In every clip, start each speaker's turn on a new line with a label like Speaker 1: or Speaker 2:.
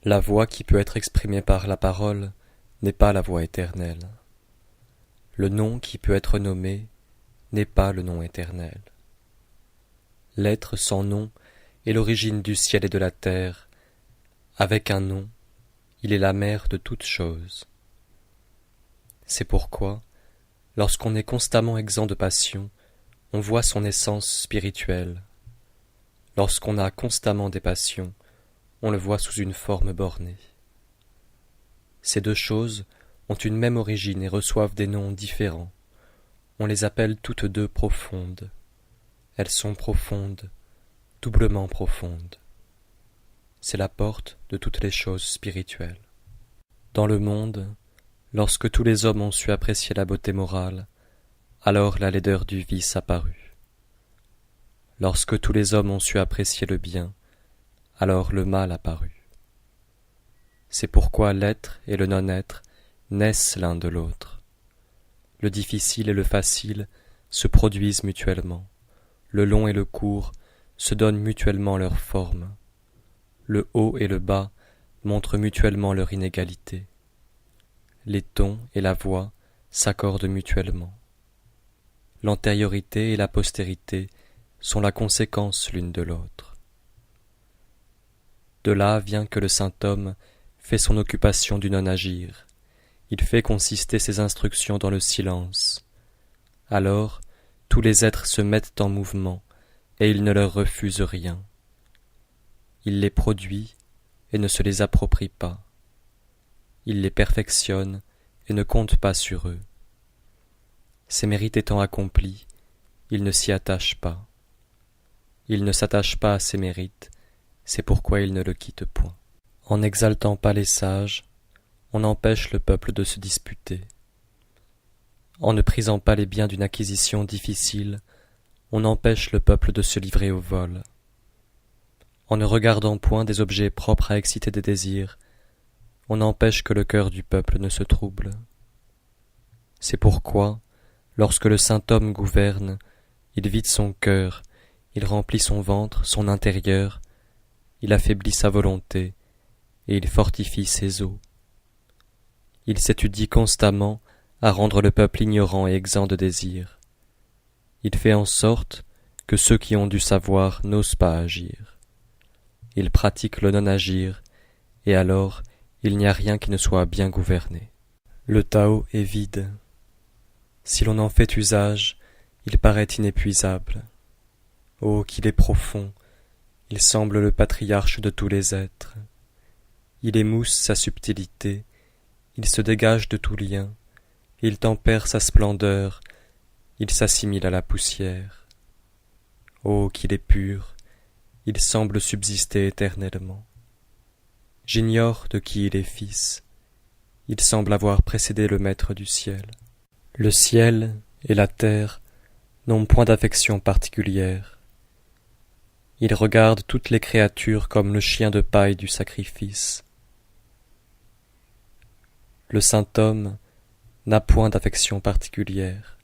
Speaker 1: La voix qui peut être exprimée par la parole n'est pas la voix éternelle. Le nom qui peut être nommé n'est pas le nom éternel. L'être sans nom est l'origine du ciel et de la terre. Avec un nom, il est la mère de toutes choses. C'est pourquoi, lorsqu'on est constamment exempt de passion, on voit son essence spirituelle. Lorsqu'on a constamment des passions, on le voit sous une forme bornée. Ces deux choses ont une même origine et reçoivent des noms différents. On les appelle toutes deux profondes. Elles sont profondes, doublement profondes. C'est la porte de toutes les choses spirituelles. Dans le monde, lorsque tous les hommes ont su apprécier la beauté morale, alors la laideur du vice apparut. Lorsque tous les hommes ont su apprécier le bien, alors le mal apparut. C'est pourquoi l'être et le non-être naissent l'un de l'autre. Le difficile et le facile se produisent mutuellement. Le long et le court se donnent mutuellement leur forme. Le haut et le bas montrent mutuellement leur inégalité. Les tons et la voix s'accordent mutuellement. L'antériorité et la postérité sont la conséquence l'une de l'autre. De là vient que le saint homme fait son occupation du non-agir. Il fait consister ses instructions dans le silence. Alors, tous les êtres se mettent en mouvement, et il ne leur refuse rien. Il les produit et ne se les approprie pas. Il les perfectionne et ne compte pas sur eux. Ses mérites étant accomplis, il ne s'y attache pas. Il ne s'attache pas à ses mérites, c'est pourquoi il ne le quitte point. En n'exaltant pas les sages, on empêche le peuple de se disputer. En ne prisant pas les biens d'une acquisition difficile, on empêche le peuple de se livrer au vol. En ne regardant point des objets propres à exciter des désirs, on empêche que le cœur du peuple ne se trouble. C'est pourquoi, lorsque le saint homme gouverne, il vide son cœur, il remplit son ventre, son intérieur, il affaiblit sa volonté, et il fortifie ses os. Il s'étudie constamment à rendre le peuple ignorant et exempt de désir. Il fait en sorte que ceux qui ont du savoir n'osent pas agir. Il pratique le non-agir, et alors il n'y a rien qui ne soit bien gouverné. Le Tao est vide. Si l'on en fait usage, il paraît inépuisable. Oh, qu'il est profond! Il semble le patriarche de tous les êtres. Il émousse sa subtilité, il se dégage de tout lien, il tempère sa splendeur, il s'assimile à la poussière. Oh, qu'il est pur, il semble subsister éternellement. J'ignore de qui il est fils, il semble avoir précédé le maître du ciel. Le ciel et la terre n'ont point d'affection particulière. Il regarde toutes les créatures comme le chien de paille du sacrifice. Le saint homme n'a point d'affection particulière.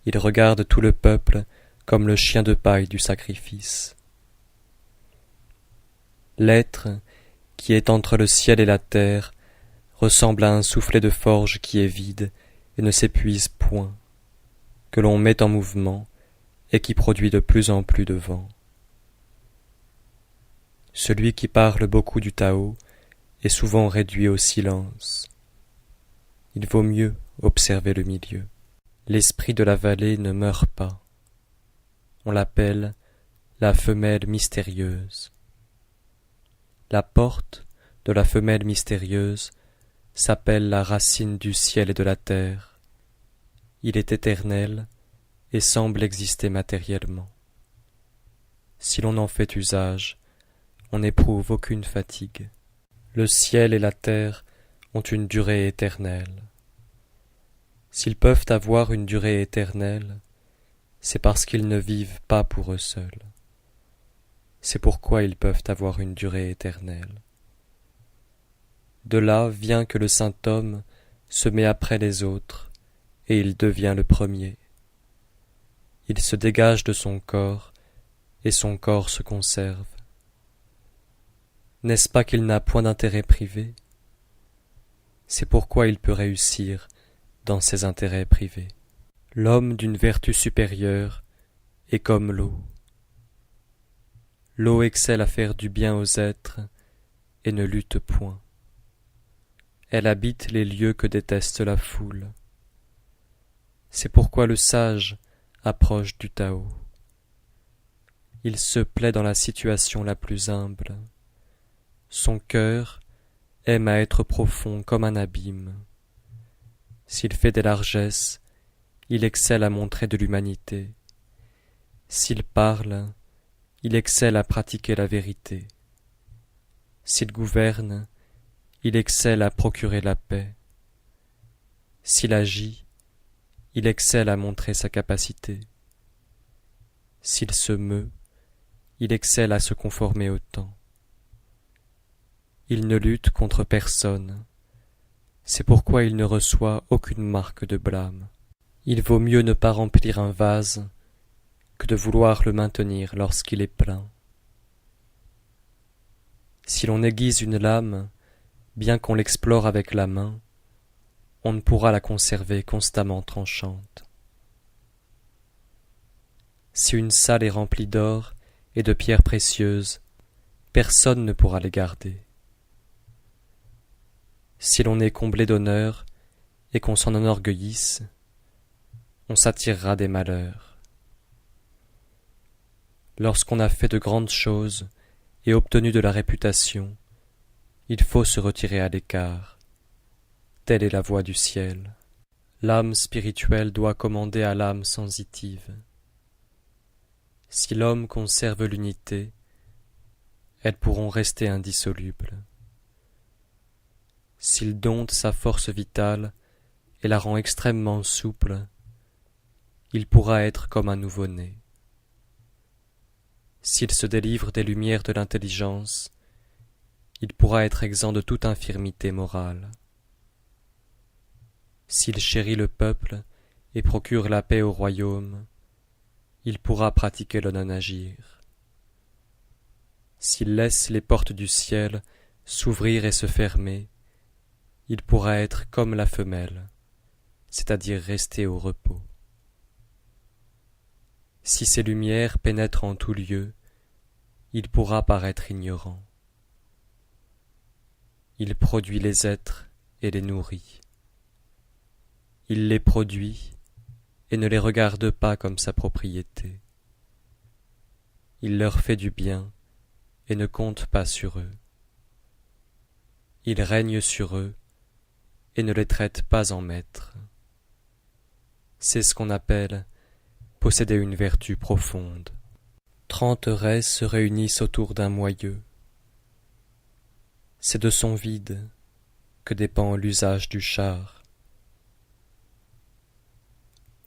Speaker 1: Il regarde tout le peuple comme le chien de paille du sacrifice. L'être qui est entre le ciel et la terre ressemble à un soufflet de forge qui est vide et ne s'épuise point, que l'on met en mouvement et qui produit de plus en plus de vent. Celui qui parle beaucoup du Tao est souvent réduit au silence. Il vaut mieux observer le milieu. L'esprit de la vallée ne meurt pas. On l'appelle la femelle mystérieuse. La porte de la femelle mystérieuse s'appelle la racine du ciel et de la terre. Il est éternel et semble exister matériellement. Si l'on en fait usage, on n'éprouve aucune fatigue. Le ciel et la terre ont une durée éternelle. S'ils peuvent avoir une durée éternelle, c'est parce qu'ils ne vivent pas pour eux seuls. C'est pourquoi ils peuvent avoir une durée éternelle. De là vient que le saint homme se met après les autres, et il devient le premier. Il se dégage de son corps, et son corps se conserve. N'est-ce pas qu'il n'a point d'intérêt privé? C'est pourquoi il peut réussir dans ses intérêts privés. L'homme d'une vertu supérieure est comme l'eau. L'eau excelle à faire du bien aux êtres et ne lutte point. Elle habite les lieux que déteste la foule. C'est pourquoi le sage approche du Tao. Il se plaît dans la situation la plus humble. Son cœur aime à être profond comme un abîme. S'il fait des largesses, il excelle à montrer de l'humanité. S'il parle, il excelle à pratiquer la vérité. S'il gouverne, il excelle à procurer la paix. S'il agit, il excelle à montrer sa capacité. S'il se meut, il excelle à se conformer au temps. Il ne lutte contre personne. C'est pourquoi il ne reçoit aucune marque de blâme. Il vaut mieux ne pas remplir un vase que de vouloir le maintenir lorsqu'il est plein. Si l'on aiguise une lame, bien qu'on l'explore avec la main, on ne pourra la conserver constamment tranchante. Si une salle est remplie d'or et de pierres précieuses, personne ne pourra les garder. Si l'on est comblé d'honneur et qu'on s'en enorgueillisse, on s'attirera des malheurs. Lorsqu'on a fait de grandes choses et obtenu de la réputation, il faut se retirer à l'écart. Telle est la voie du ciel. L'âme spirituelle doit commander à l'âme sensitive. Si l'homme conserve l'unité, elles pourront rester indissolubles. S'il dompte sa force vitale et la rend extrêmement souple, il pourra être comme un nouveau-né. S'il se délivre des lumières de l'intelligence, il pourra être exempt de toute infirmité morale. S'il chérit le peuple et procure la paix au royaume, il pourra pratiquer le non-agir. S'il laisse les portes du ciel s'ouvrir et se fermer, il pourra être comme la femelle, c'est-à-dire rester au repos. Si ces lumières pénètrent en tout lieu, il pourra paraître ignorant. Il produit les êtres et les nourrit. Il les produit et ne les regarde pas comme sa propriété. Il leur fait du bien et ne compte pas sur eux. Il règne sur eux et ne les traite pas en maîtres. C'est ce qu'on appelle posséder une vertu profonde. 30 raies se réunissent autour d'un moyeu. C'est de son vide que dépend l'usage du char.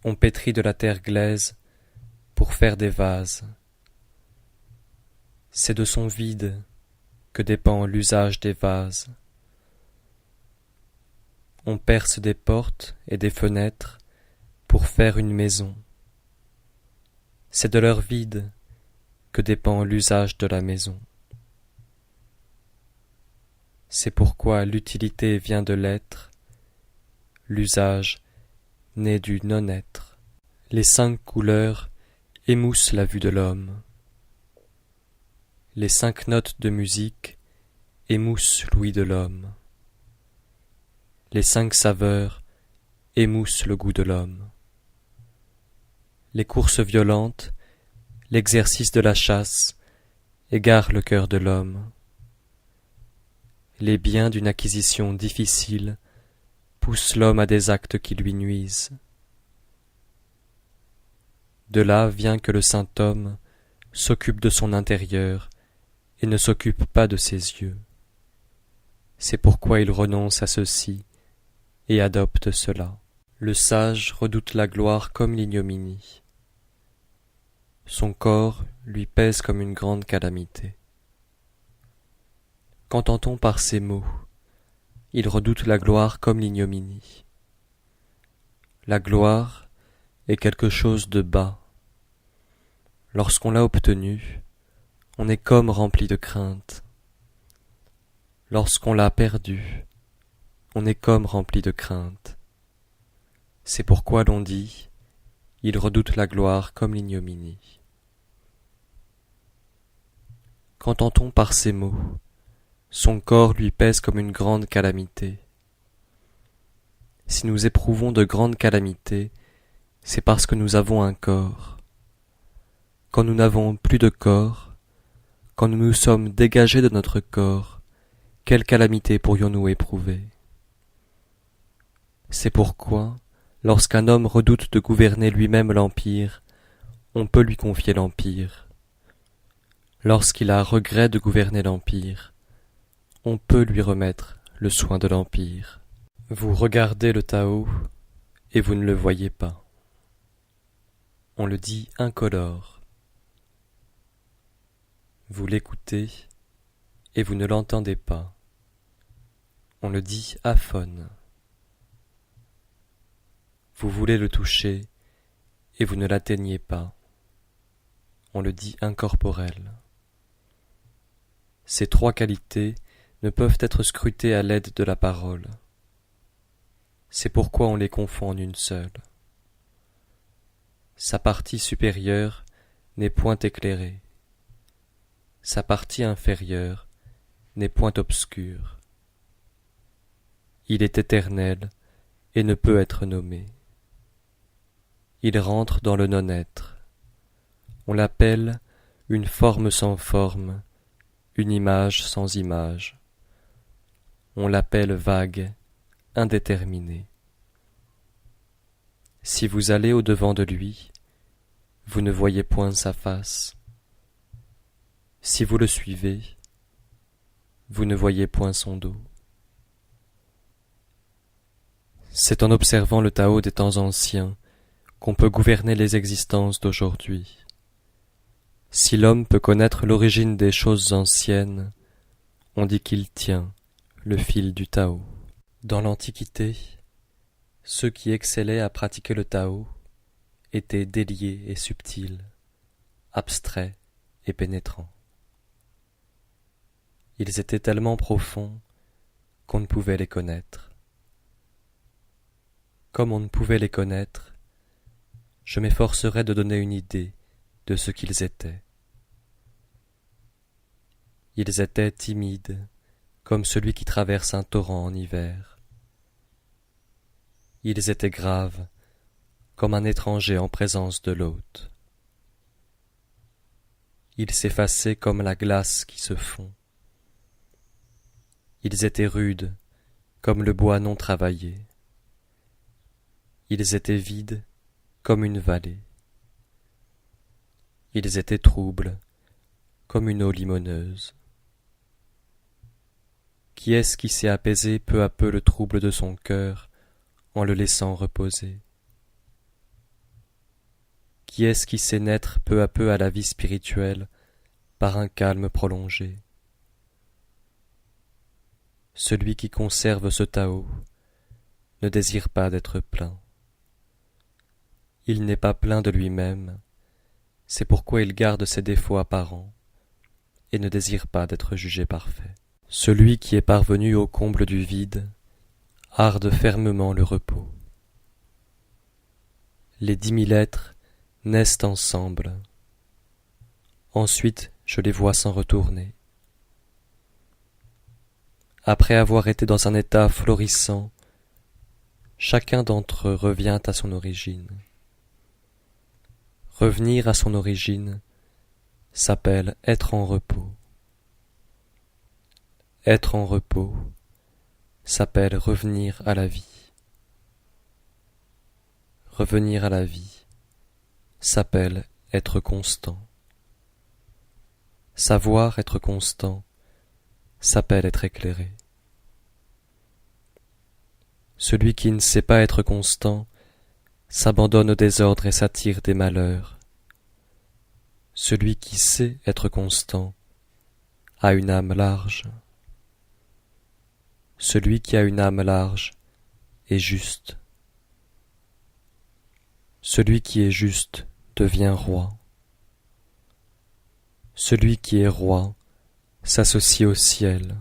Speaker 1: On pétrit de la terre glaise pour faire des vases. C'est de son vide que dépend l'usage des vases. On perce des portes et des fenêtres pour faire une maison. C'est de leur vide que dépend l'usage de la maison. C'est pourquoi l'utilité vient de l'être, l'usage naît du non-être. Les 5 couleurs émoussent la vue de l'homme. Les 5 notes de musique émoussent l'ouïe de l'homme. Les 5 saveurs émoussent le goût de l'homme. Les courses violentes, l'exercice de la chasse égarent le cœur de l'homme. Les biens d'une acquisition difficile poussent l'homme à des actes qui lui nuisent. De là vient que le saint homme s'occupe de son intérieur et ne s'occupe pas de ses yeux. C'est pourquoi il renonce à ceci et adopte cela. Le sage redoute la gloire comme l'ignominie. Son corps lui pèse comme une grande calamité. Qu'entend-on par ces mots? Il redoute la gloire comme l'ignominie. La gloire est quelque chose de bas. Lorsqu'on l'a obtenue, on est comme rempli de crainte. Lorsqu'on l'a perdu, on est comme rempli de crainte. C'est pourquoi l'on dit, il redoute la gloire comme l'ignominie. Qu'entend-on par ces mots? Son corps lui pèse comme une grande calamité. Si nous éprouvons de grandes calamités, c'est parce que nous avons un corps. Quand nous n'avons plus de corps, quand nous nous sommes dégagés de notre corps, quelle calamité pourrions-nous éprouver? C'est pourquoi, lorsqu'un homme redoute de gouverner lui-même l'empire, on peut lui confier l'empire. Lorsqu'il a regret de gouverner l'empire, on peut lui remettre le soin de l'empire. Vous regardez le Tao et vous ne le voyez pas. On le dit incolore. Vous l'écoutez et vous ne l'entendez pas. On le dit aphone. Vous voulez le toucher et vous ne l'atteignez pas. On le dit incorporel. Ces trois qualités ne peuvent être scrutées à l'aide de la parole. C'est pourquoi on les confond en une seule. Sa partie supérieure n'est point éclairée. Sa partie inférieure n'est point obscure. Il est éternel et ne peut être nommé. Il rentre dans le non-être. On l'appelle une forme sans forme, une image sans image. On l'appelle vague, indéterminé. Si vous allez au-devant de lui, vous ne voyez point sa face. Si vous le suivez, vous ne voyez point son dos. C'est en observant le Tao des temps anciens qu'on peut gouverner les existences d'aujourd'hui. Si l'homme peut connaître l'origine des choses anciennes, on dit qu'il tient le fil du Tao. Dans l'Antiquité, ceux qui excellaient à pratiquer le Tao étaient déliés et subtils, abstraits et pénétrants. Ils étaient tellement profonds qu'on ne pouvait les connaître. Comme on ne pouvait les connaître, je m'efforcerai de donner une idée de ce qu'ils étaient. Ils étaient timides, comme celui qui traverse un torrent en hiver. Ils étaient graves, comme un étranger en présence de l'hôte. Ils s'effaçaient comme la glace qui se fond. Ils étaient rudes, comme le bois non travaillé. Ils étaient vides, comme une vallée. Ils étaient troubles, comme une eau limoneuse. Qui est-ce qui sait apaiser peu à peu le trouble de son cœur en le laissant reposer? Qui est-ce qui sait naître peu à peu à la vie spirituelle par un calme prolongé? Celui qui conserve ce Tao ne désire pas d'être plein. Il n'est pas plein de lui-même, c'est pourquoi il garde ses défauts apparents et ne désire pas d'être jugé parfait. Celui qui est parvenu au comble du vide harde fermement le repos. Les 10 000 êtres naissent ensemble. Ensuite, je les vois s'en retourner. Après avoir été dans un état florissant, chacun d'entre eux revient à son origine. Revenir à son origine s'appelle être en repos. Être en repos s'appelle revenir à la vie. Revenir à la vie s'appelle être constant. Savoir être constant s'appelle être éclairé. Celui qui ne sait pas être constant s'abandonne au désordre et s'attire des malheurs. Celui qui sait être constant a une âme large. Celui qui a une âme large est juste. Celui qui est juste devient roi. Celui qui est roi s'associe au ciel.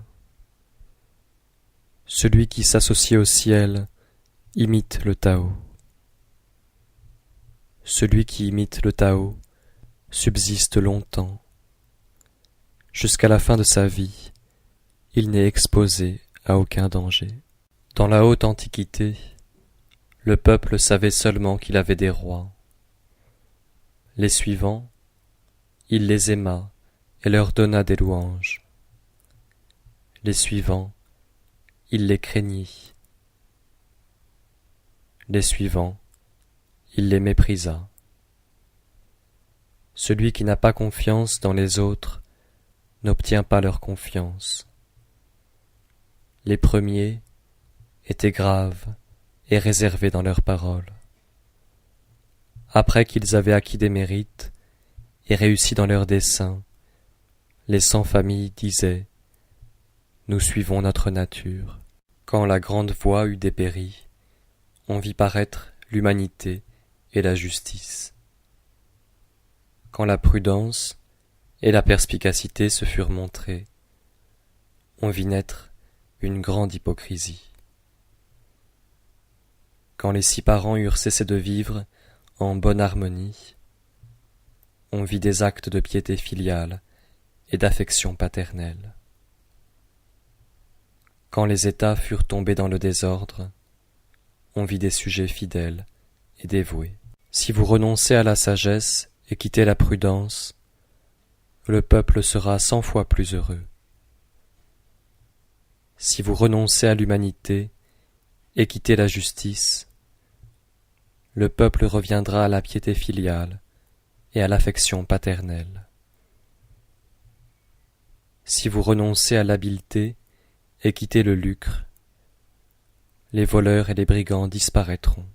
Speaker 1: Celui qui s'associe au ciel imite le Tao. Celui qui imite le Tao subsiste longtemps. Jusqu'à la fin de sa vie, il n'est exposé à aucun danger. Dans la haute antiquité, le peuple savait seulement qu'il avait des rois. Les suivants, il les aima et leur donna des louanges. Les suivants, il les craignit. Les suivants, il les méprisa. Celui qui n'a pas confiance dans les autres n'obtient pas leur confiance. Les premiers étaient graves et réservés dans leurs paroles. Après qu'ils avaient acquis des mérites et réussi dans leurs desseins, les sans-famille disaient « Nous suivons notre nature ». Quand la grande voie eut dépéri, on vit paraître l'humanité et la justice. Quand la prudence et la perspicacité se furent montrées, on vit naître une grande hypocrisie. Quand les 6 parents eurent cessé de vivre en bonne harmonie, on vit des actes de piété filiale et d'affection paternelle. Quand les États furent tombés dans le désordre, on vit des sujets fidèles et dévoués. Si vous renoncez à la sagesse et quittez la prudence, le peuple sera 100 fois plus heureux. Si vous renoncez à l'humanité et quittez la justice, le peuple reviendra à la piété filiale et à l'affection paternelle. Si vous renoncez à l'habileté et quittez le lucre, les voleurs et les brigands disparaîtront.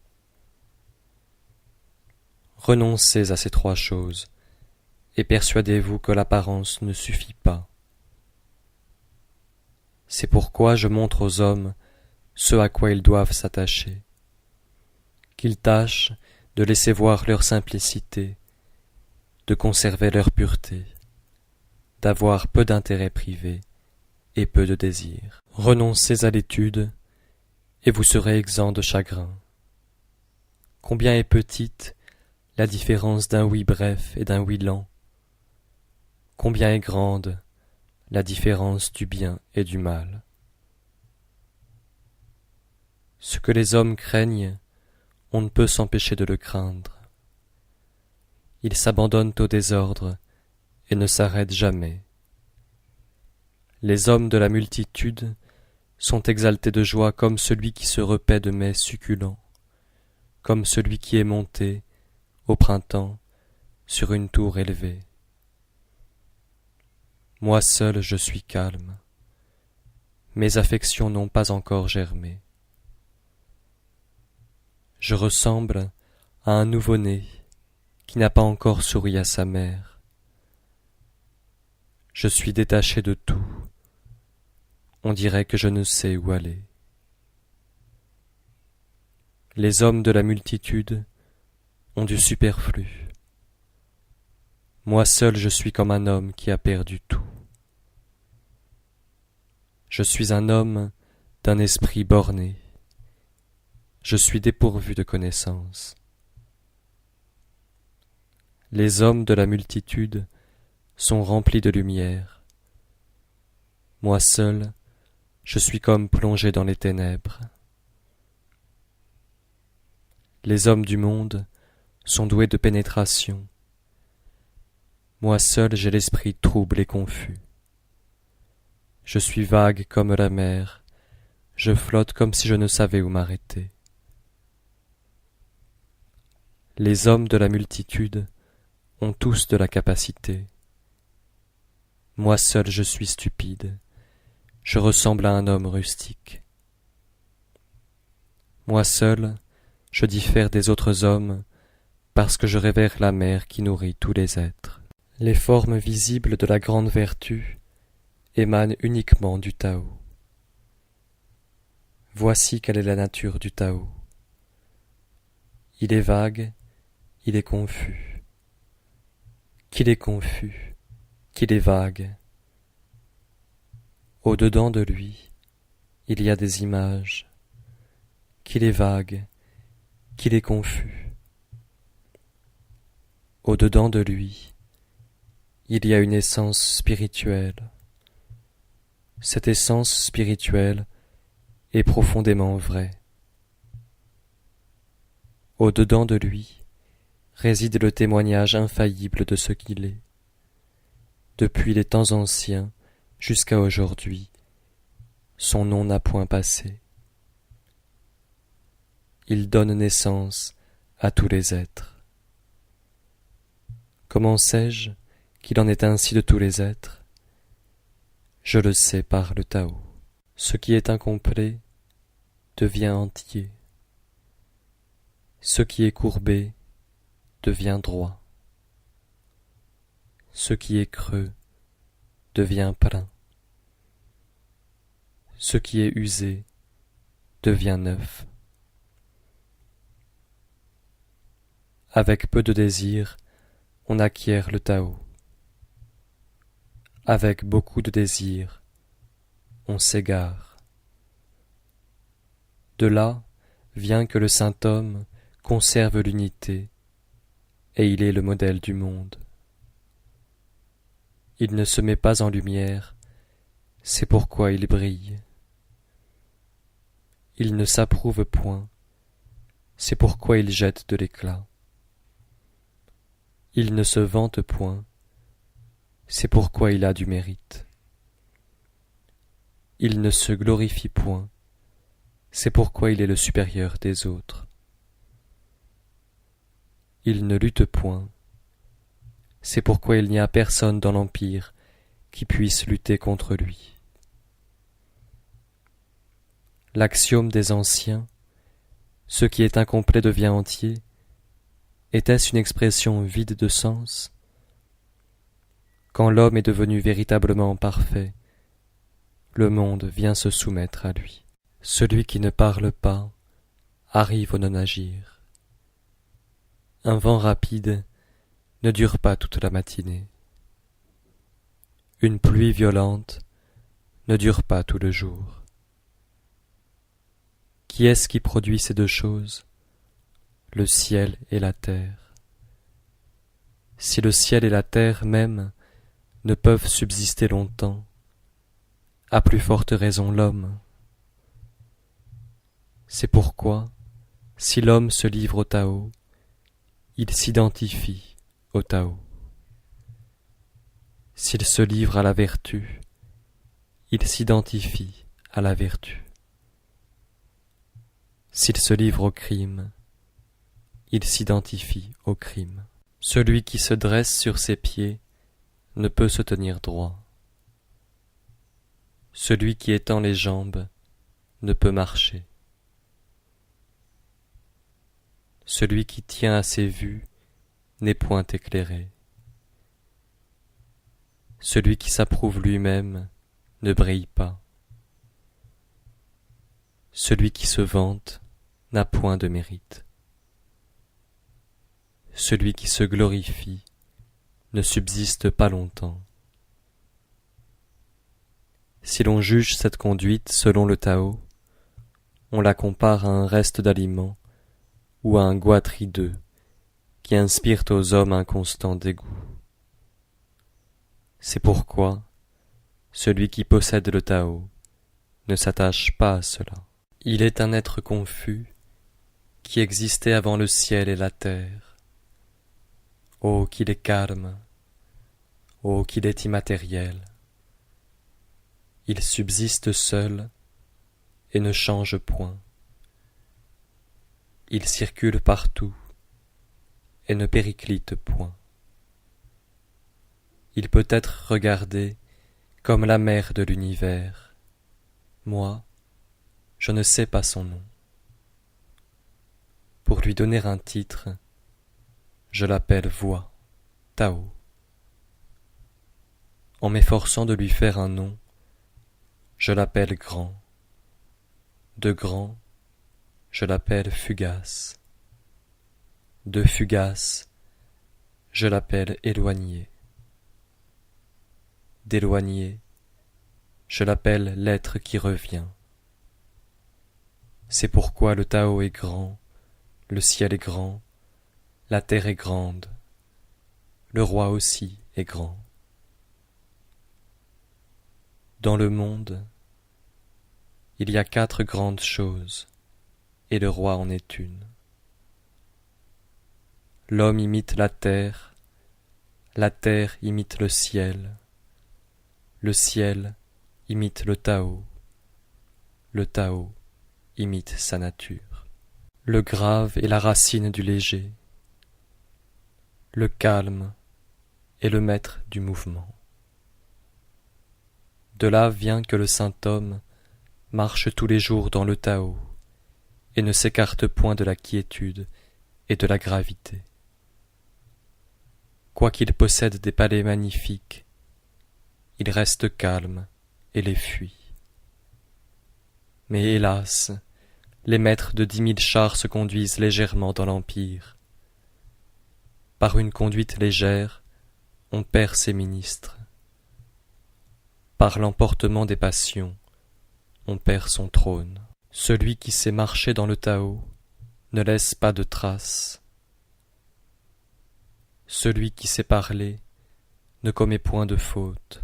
Speaker 1: Renoncez à ces 3 choses et persuadez-vous que l'apparence ne suffit pas. C'est pourquoi je montre aux hommes ce à quoi ils doivent s'attacher, qu'ils tâchent de laisser voir leur simplicité, de conserver leur pureté, d'avoir peu d'intérêts privés et peu de désirs. Renoncez à l'étude et vous serez exempt de chagrin. Combien est petite la différence d'un oui bref et d'un oui lent. Combien est grande la différence du bien et du mal. Ce que les hommes craignent, on ne peut s'empêcher de le craindre. Ils s'abandonnent au désordre et ne s'arrêtent jamais. Les hommes de la multitude sont exaltés de joie comme celui qui se repaît de mets succulents, comme celui qui est monté, au printemps, sur une tour élevée. Moi seul je suis calme. Mes affections n'ont pas encore germé. Je ressemble à un nouveau-né qui n'a pas encore souri à sa mère. Je suis détaché de tout. On dirait que je ne sais où aller. Les hommes de la multitude ont du superflu. Moi seul je suis comme un homme qui a perdu tout. Je suis un homme d'un esprit borné. Je suis dépourvu de connaissance. Les hommes de la multitude sont remplis de lumière. Moi seul, je suis comme plongé dans les ténèbres. Les hommes du monde sont doués de pénétration. Moi seul j'ai l'esprit trouble et confus. Je suis vague comme la mer, je flotte comme si je ne savais où m'arrêter. Les hommes de la multitude ont tous de la capacité. Moi seul je suis stupide, je ressemble à un homme rustique. Moi seul, je diffère des autres hommes parce que je révère la mère qui nourrit tous les êtres. Les formes visibles de la grande vertu émanent uniquement du Tao. Voici quelle est la nature du Tao. Il est vague, il est confus. Qu'il est confus, qu'il est vague. Au-dedans de lui, il y a des images, qu'il est vague, qu'il est confus. Au-dedans de lui, il y a une essence spirituelle. Cette essence spirituelle est profondément vraie. Au-dedans de lui réside le témoignage infaillible de ce qu'il est. Depuis les temps anciens jusqu'à aujourd'hui, son nom n'a point passé. Il donne naissance à tous les êtres. Comment sais-je qu'il en est ainsi de tous les êtres? Je le sais par le Tao. Ce qui est incomplet devient entier. Ce qui est courbé devient droit. Ce qui est creux devient plein. Ce qui est usé devient neuf. Avec peu de désir, on acquiert le Tao. Avec beaucoup de désir, on s'égare. De là vient que le saint homme conserve l'unité, et il est le modèle du monde. Il ne se met pas en lumière, c'est pourquoi il brille. Il ne s'approuve point, c'est pourquoi il jette de l'éclat. Il ne se vante point, c'est pourquoi il a du mérite. Il ne se glorifie point, c'est pourquoi il est le supérieur des autres. Il ne lutte point, c'est pourquoi il n'y a personne dans l'Empire qui puisse lutter contre lui. L'axiome des anciens, ce qui est incomplet devient entier, était-ce une expression vide de sens? Quand l'homme est devenu véritablement parfait, le monde vient se soumettre à lui. Celui qui ne parle pas arrive au non-agir. Un vent rapide ne dure pas toute la matinée. Une pluie violente ne dure pas tout le jour. Qui est-ce qui produit ces deux choses? Le ciel et la terre. Si le ciel et la terre même ne peuvent subsister longtemps, à plus forte raison l'homme. C'est pourquoi, si l'homme se livre au Tao, il s'identifie au Tao. S'il se livre à la vertu, il s'identifie à la vertu. S'il se livre au crime, il s'identifie au crime. Celui qui se dresse sur ses pieds ne peut se tenir droit. Celui qui étend les jambes ne peut marcher. Celui qui tient à ses vues n'est point éclairé. Celui qui s'approuve lui-même ne brille pas. Celui qui se vante n'a point de mérite. Celui qui se glorifie ne subsiste pas longtemps. Si l'on juge cette conduite selon le Tao, on la compare à un reste d'aliment ou à un goître hideux qui inspirent aux hommes un constant dégoût. C'est pourquoi celui qui possède le Tao ne s'attache pas à cela. Il est un être confus qui existait avant le ciel et la terre. Oh, qu'il est calme, oh, qu'il est immatériel. Il subsiste seul et ne change point. Il circule partout et ne périclite point. Il peut être regardé comme la mère de l'univers. Moi, je ne sais pas son nom. Pour lui donner un titre, je l'appelle Voix, Tao. En m'efforçant de lui faire un nom, je l'appelle Grand. De Grand, je l'appelle Fugace. De Fugace, je l'appelle Éloigné. D'éloigné, je l'appelle l'être qui revient. C'est pourquoi le Tao est grand, le ciel est grand, la terre est grande, le roi aussi est grand. Dans le monde, il y a 4 grandes choses, et le roi en est une. L'homme imite la terre imite le ciel imite le Tao imite sa nature. Le grave est la racine du léger, le calme est le maître du mouvement. De là vient que le saint homme marche tous les jours dans le Tao et ne s'écarte point de la quiétude et de la gravité. Quoiqu'il possède des palais magnifiques, il reste calme et les fuit. Mais hélas, les maîtres de 10 000 chars se conduisent légèrement dans l'empire. Par une conduite légère, on perd ses ministres. Par l'emportement des passions, on perd son trône. Celui qui sait marcher dans le Tao ne laisse pas de traces. Celui qui sait parler ne commet point de faute.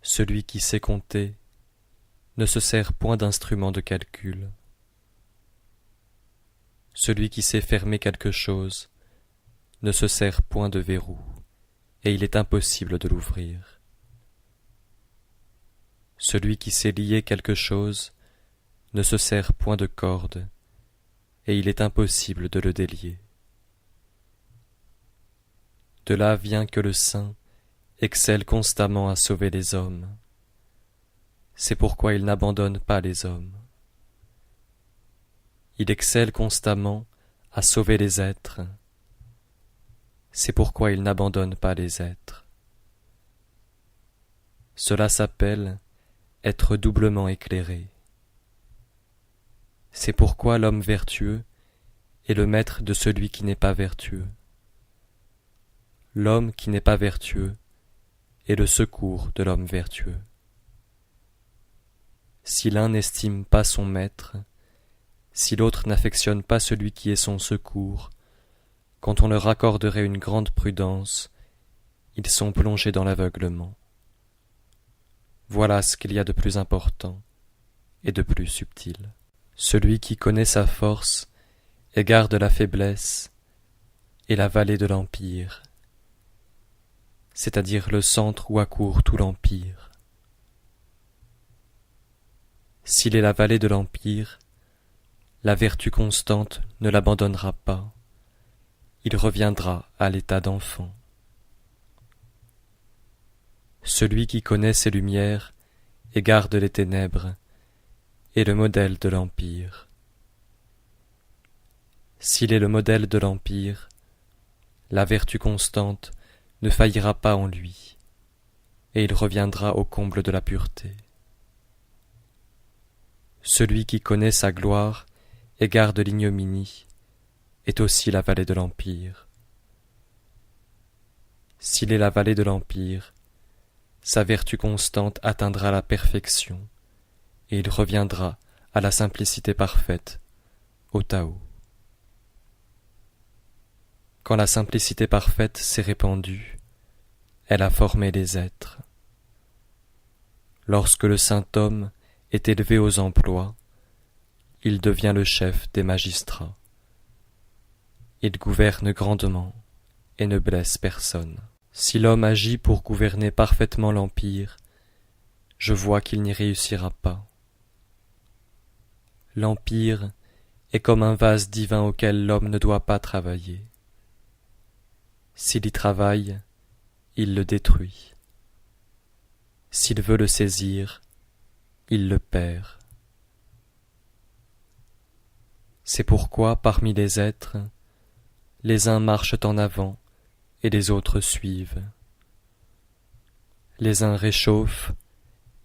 Speaker 1: Celui qui sait compter ne se sert point d'instrument de calcul. Celui qui sait fermer quelque chose ne se sert point de verrou, et il est impossible de l'ouvrir. Celui qui sait lier quelque chose ne se sert point de corde, et il est impossible de le délier. De là vient que le saint excelle constamment à sauver les hommes. C'est pourquoi il n'abandonne pas les hommes. Il excelle constamment à sauver les êtres. C'est pourquoi il n'abandonne pas les êtres. Cela s'appelle être doublement éclairé. C'est pourquoi l'homme vertueux est le maître de celui qui n'est pas vertueux. L'homme qui n'est pas vertueux est le secours de l'homme vertueux. Si l'un n'estime pas son maître, si l'autre n'affectionne pas celui qui est son secours, quand on leur accorderait une grande prudence, ils sont plongés dans l'aveuglement. Voilà ce qu'il y a de plus important et de plus subtil. Celui qui connaît sa force égare de la faiblesse et la vallée de l'empire, c'est-à-dire le centre où accourt tout l'empire. S'il est la vallée de l'empire, la vertu constante ne l'abandonnera pas, il reviendra à l'état d'enfant. Celui qui connaît ses lumières et garde les ténèbres est le modèle de l'empire. S'il est le modèle de l'empire, la vertu constante ne faillira pas en lui, et il reviendra au comble de la pureté. Celui qui connaît sa gloire et garde l'ignominie est aussi la vallée de l'empire. S'il est la vallée de l'empire, sa vertu constante atteindra la perfection, et il reviendra à la simplicité parfaite, au Tao. Quand la simplicité parfaite s'est répandue, elle a formé les êtres. Lorsque le saint homme est élevé aux emplois, il devient le chef des magistrats. Il gouverne grandement et ne blesse personne. Si l'homme agit pour gouverner parfaitement l'empire, je vois qu'il n'y réussira pas. L'empire est comme un vase divin auquel l'homme ne doit pas travailler. S'il y travaille, il le détruit. S'il veut le saisir, il le perd. C'est pourquoi, parmi les êtres, les uns marchent en avant et les autres suivent. Les uns réchauffent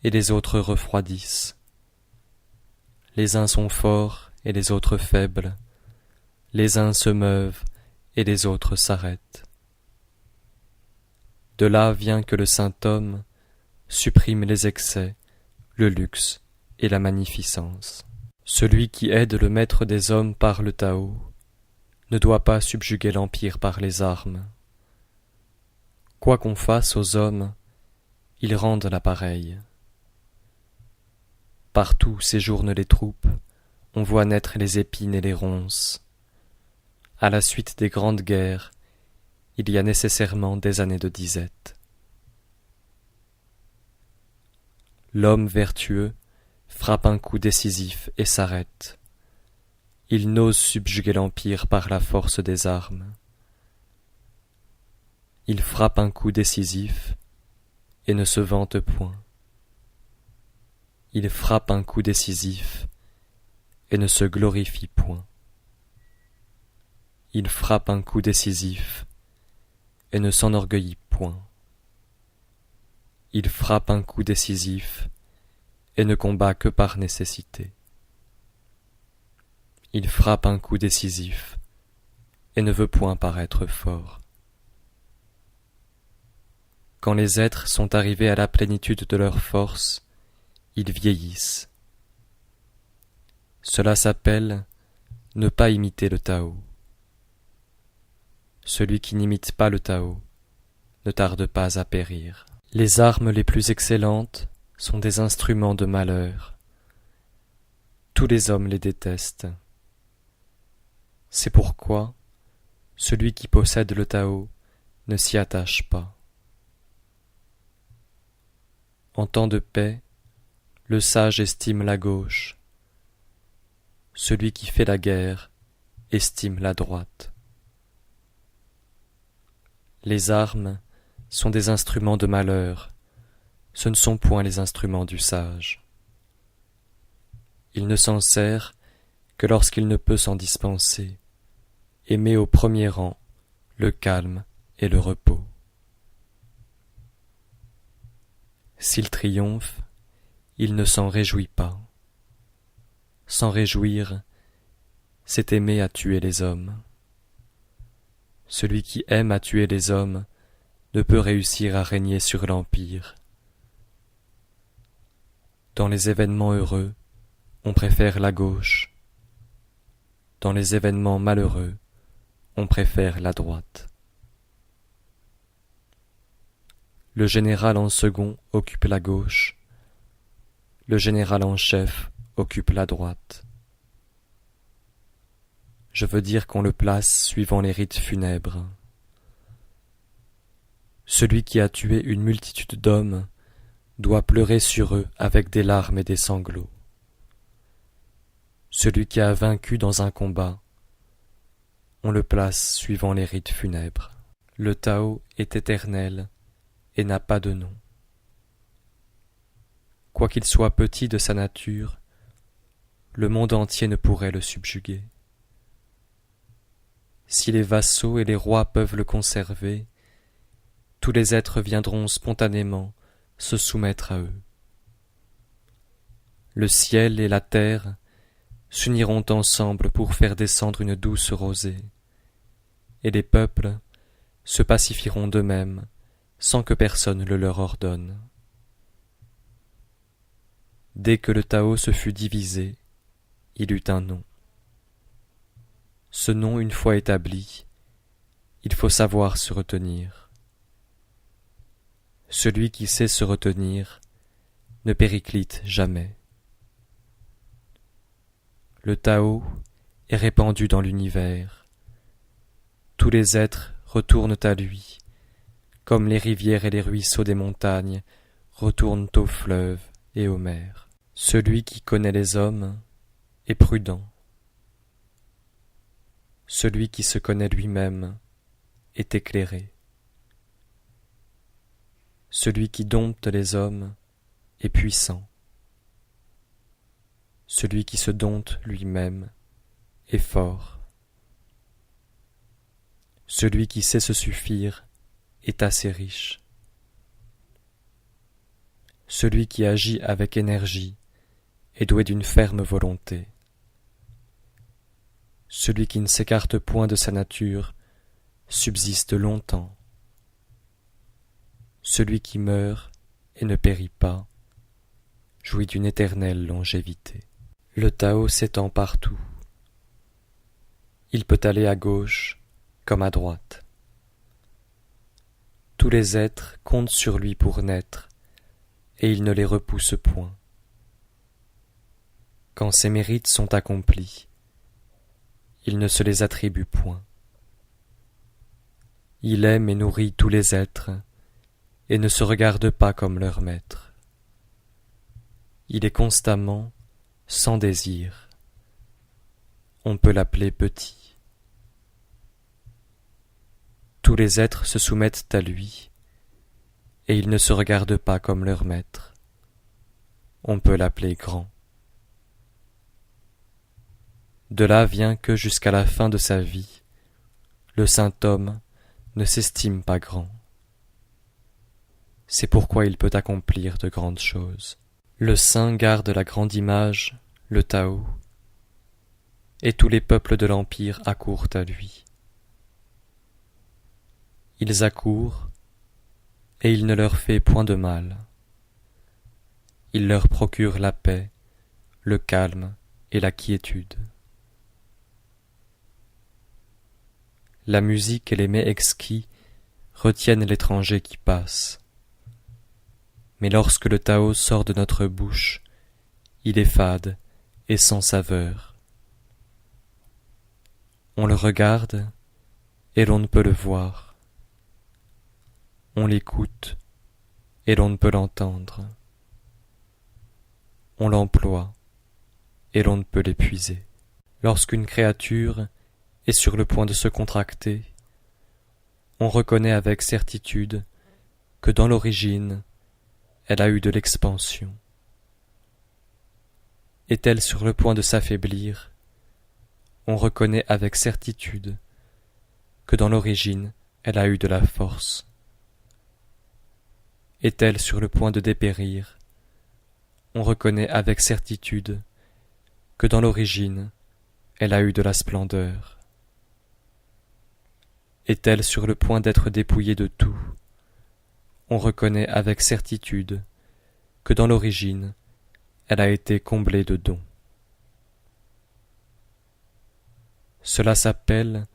Speaker 1: et les autres refroidissent. Les uns sont forts et les autres faibles. Les uns se meuvent et les autres s'arrêtent. De là vient que le saint homme supprime les excès, le luxe et la magnificence. Celui qui aide le maître des hommes par le Tao ne doit pas subjuguer l'empire par les armes. Quoi qu'on fasse aux hommes, ils rendent l'appareil. Partout séjournent les troupes, on voit naître les épines et les ronces. À la suite des grandes guerres, il y a nécessairement des années de disette. L'homme vertueux frappe un coup décisif et s'arrête. Il n'ose subjuguer l'empire par la force des armes. Il frappe un coup décisif et ne se vante point. Il frappe un coup décisif et ne se glorifie point. Il frappe un coup décisif et ne s'enorgueillit point. Il frappe un coup décisif et ne combat que par nécessité. Il frappe un coup décisif et ne veut point paraître fort. Quand les êtres sont arrivés à la plénitude de leur force, ils vieillissent. Cela s'appelle ne pas imiter le Tao. Celui qui n'imite pas le Tao ne tarde pas à périr. Les armes les plus excellentes sont des instruments de malheur. Tous les hommes les détestent. C'est pourquoi celui qui possède le Tao ne s'y attache pas. En temps de paix, le sage estime la gauche. Celui qui fait la guerre estime la droite. Les armes sont des instruments de malheur, ce ne sont point les instruments du sage. Il ne s'en sert que lorsqu'il ne peut s'en dispenser, et met au premier rang le calme et le repos. S'il triomphe, il ne s'en réjouit pas. S'en réjouir, c'est aimer à tuer les hommes. Celui qui aime à tuer les hommes ne peut réussir à régner sur l'empire. Dans les événements heureux, on préfère la gauche. Dans les événements malheureux, on préfère la droite. Le général en second occupe la gauche. Le général en chef occupe la droite. Je veux dire qu'on le place suivant les rites funèbres. Celui qui a tué une multitude d'hommes doit pleurer sur eux avec des larmes et des sanglots. Celui qui a vaincu dans un combat, on le place suivant les rites funèbres. Le Tao est éternel et n'a pas de nom. Quoiqu'il soit petit de sa nature, le monde entier ne pourrait le subjuguer. Si les vassaux et les rois peuvent le conserver, tous les êtres viendront spontanément se soumettre à eux. Le ciel et la terre s'uniront ensemble pour faire descendre une douce rosée, et les peuples se pacifieront d'eux-mêmes sans que personne le leur ordonne. Dès que le Tao se fut divisé, il eut un nom. Ce nom, une fois établi, il faut savoir se retenir. Celui qui sait se retenir ne périclite jamais. Le Tao est répandu dans l'univers. Tous les êtres retournent à lui, comme les rivières et les ruisseaux des montagnes retournent aux fleuves et aux mers. Celui qui connaît les hommes est prudent. Celui qui se connaît lui-même est éclairé. Celui qui dompte les hommes est puissant. Celui qui se dompte lui-même est fort. Celui qui sait se suffire est assez riche. Celui qui agit avec énergie est doué d'une ferme volonté. Celui qui ne s'écarte point de sa nature subsiste longtemps. Celui qui meurt et ne périt pas jouit d'une éternelle longévité. Le Tao s'étend partout. Il peut aller à gauche comme à droite. Tous les êtres comptent sur lui pour naître, et il ne les repousse point. Quand ses mérites sont accomplis, il ne se les attribue point. Il aime et nourrit tous les êtres, et ne se regarde pas comme leur maître. Il est constamment sans désir. On peut l'appeler petit. Tous les êtres se soumettent à lui, et il ne se regarde pas comme leur maître. On peut l'appeler grand. De là vient que jusqu'à la fin de sa vie, le saint homme ne s'estime pas grand. C'est pourquoi il peut accomplir de grandes choses. Le saint garde la grande image, le Tao, et tous les peuples de l'Empire accourent à lui. Ils accourent, et il ne leur fait point de mal. Il leur procure la paix, le calme et la quiétude. La musique et les mets exquis retiennent l'étranger qui passe. Mais lorsque le Tao sort de notre bouche, il est fade et sans saveur. On le regarde et l'on ne peut le voir. On l'écoute et l'on ne peut l'entendre. On l'emploie et l'on ne peut l'épuiser. Lorsqu'une créature est sur le point de se contracter, on reconnaît avec certitude que dans l'origine, elle a eu de l'expansion. Est-elle sur le point de s'affaiblir, on reconnaît avec certitude que dans l'origine, elle a eu de la force. Est-elle sur le point de dépérir, on reconnaît avec certitude que dans l'origine, elle a eu de la splendeur. Est-elle sur le point d'être dépouillée de tout, on reconnaît avec certitude que dans l'origine, elle a été comblée de dons. Cela s'appelle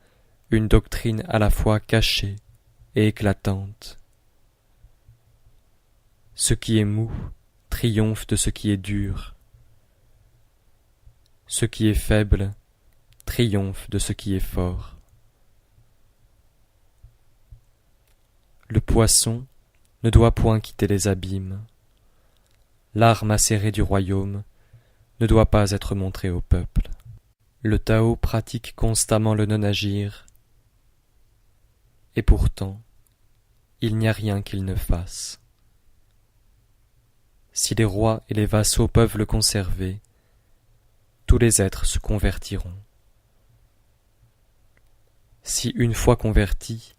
Speaker 1: une doctrine à la fois cachée et éclatante. Ce qui est mou triomphe de ce qui est dur. Ce qui est faible triomphe de ce qui est fort. Le poisson ne doit point quitter les abîmes. L'art macéré du royaume ne doit pas être montré au peuple. Le Tao pratique constamment le non-agir, et pourtant, il n'y a rien qu'il ne fasse. Si les rois et les vassaux peuvent le conserver, tous les êtres se convertiront. Si une fois convertis,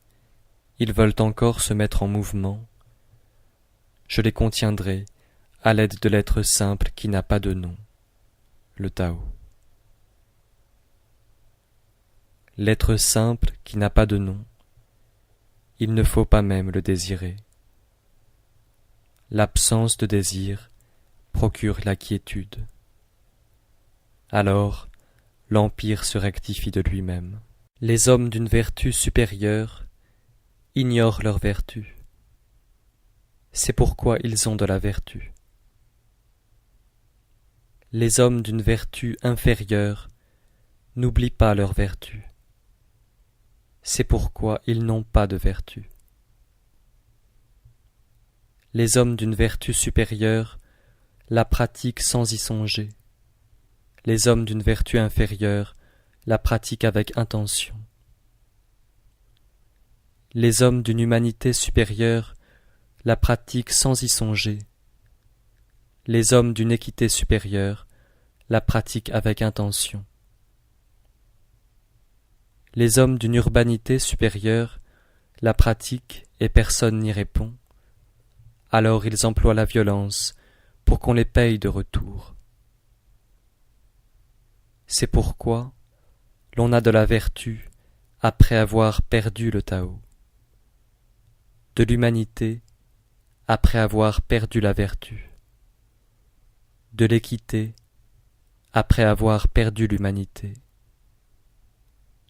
Speaker 1: ils veulent encore se mettre en mouvement, je les contiendrai à l'aide de l'être simple qui n'a pas de nom, le Tao. L'être simple qui n'a pas de nom, il ne faut pas même le désirer. L'absence de désir procure la quiétude. Alors, l'empire se rectifie de lui-même. Les hommes d'une vertu supérieure ignorent leur vertu. C'est pourquoi ils ont de la vertu. Les hommes d'une vertu inférieure n'oublient pas leur vertu. C'est pourquoi ils n'ont pas de vertu. Les hommes d'une vertu supérieure la pratiquent sans y songer. Les hommes d'une vertu inférieure la pratiquent avec intention. Les hommes d'une humanité supérieure la pratiquent sans y songer. Les hommes d'une équité supérieure la pratiquent avec intention. Les hommes d'une urbanité supérieure la pratiquent et personne n'y répond. Alors ils emploient la violence pour qu'on les paye de retour. C'est pourquoi l'on a de la vertu après avoir perdu le Tao, de l'humanité après avoir perdu la vertu, de l'équité après avoir perdu l'humanité,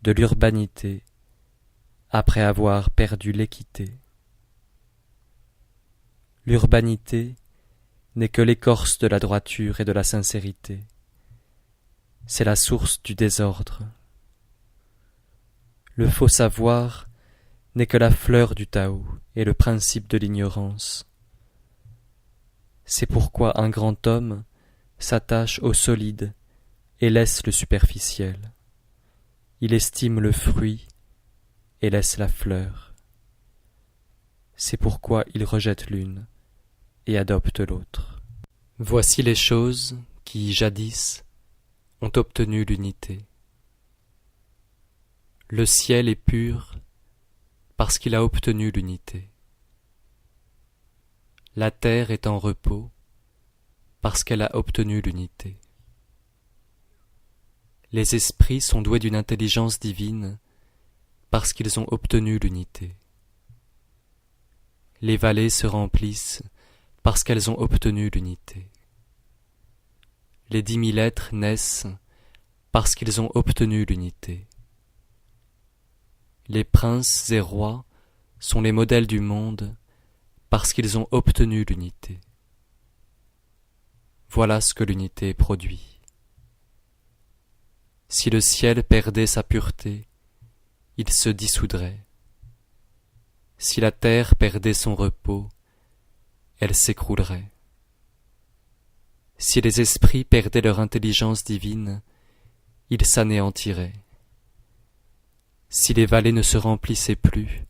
Speaker 1: de l'urbanité après avoir perdu l'équité. L'urbanité n'est que l'écorce de la droiture et de la sincérité. C'est la source du désordre. Le faux savoir n'est que la fleur du Tao et le principe de l'ignorance. C'est pourquoi un grand homme s'attache au solide et laisse le superficiel. Il estime le fruit et laisse la fleur. C'est pourquoi il rejette l'une et adopte l'autre. Voici les choses qui, jadis, ont obtenu l'unité. Le ciel est pur parce qu'il a obtenu l'unité. La terre est en repos parce qu'elle a obtenu l'unité. Les esprits sont doués d'une intelligence divine parce qu'ils ont obtenu l'unité. Les vallées se remplissent parce qu'elles ont obtenu l'unité. Les 10 000 êtres naissent parce qu'ils ont obtenu l'unité. Les princes et rois sont les modèles du monde parce qu'ils ont obtenu l'unité. Voilà ce que l'unité produit. Si le ciel perdait sa pureté, il se dissoudrait. Si la terre perdait son repos, elle s'écroulerait. Si les esprits perdaient leur intelligence divine, ils s'anéantiraient. Si les vallées ne se remplissaient plus,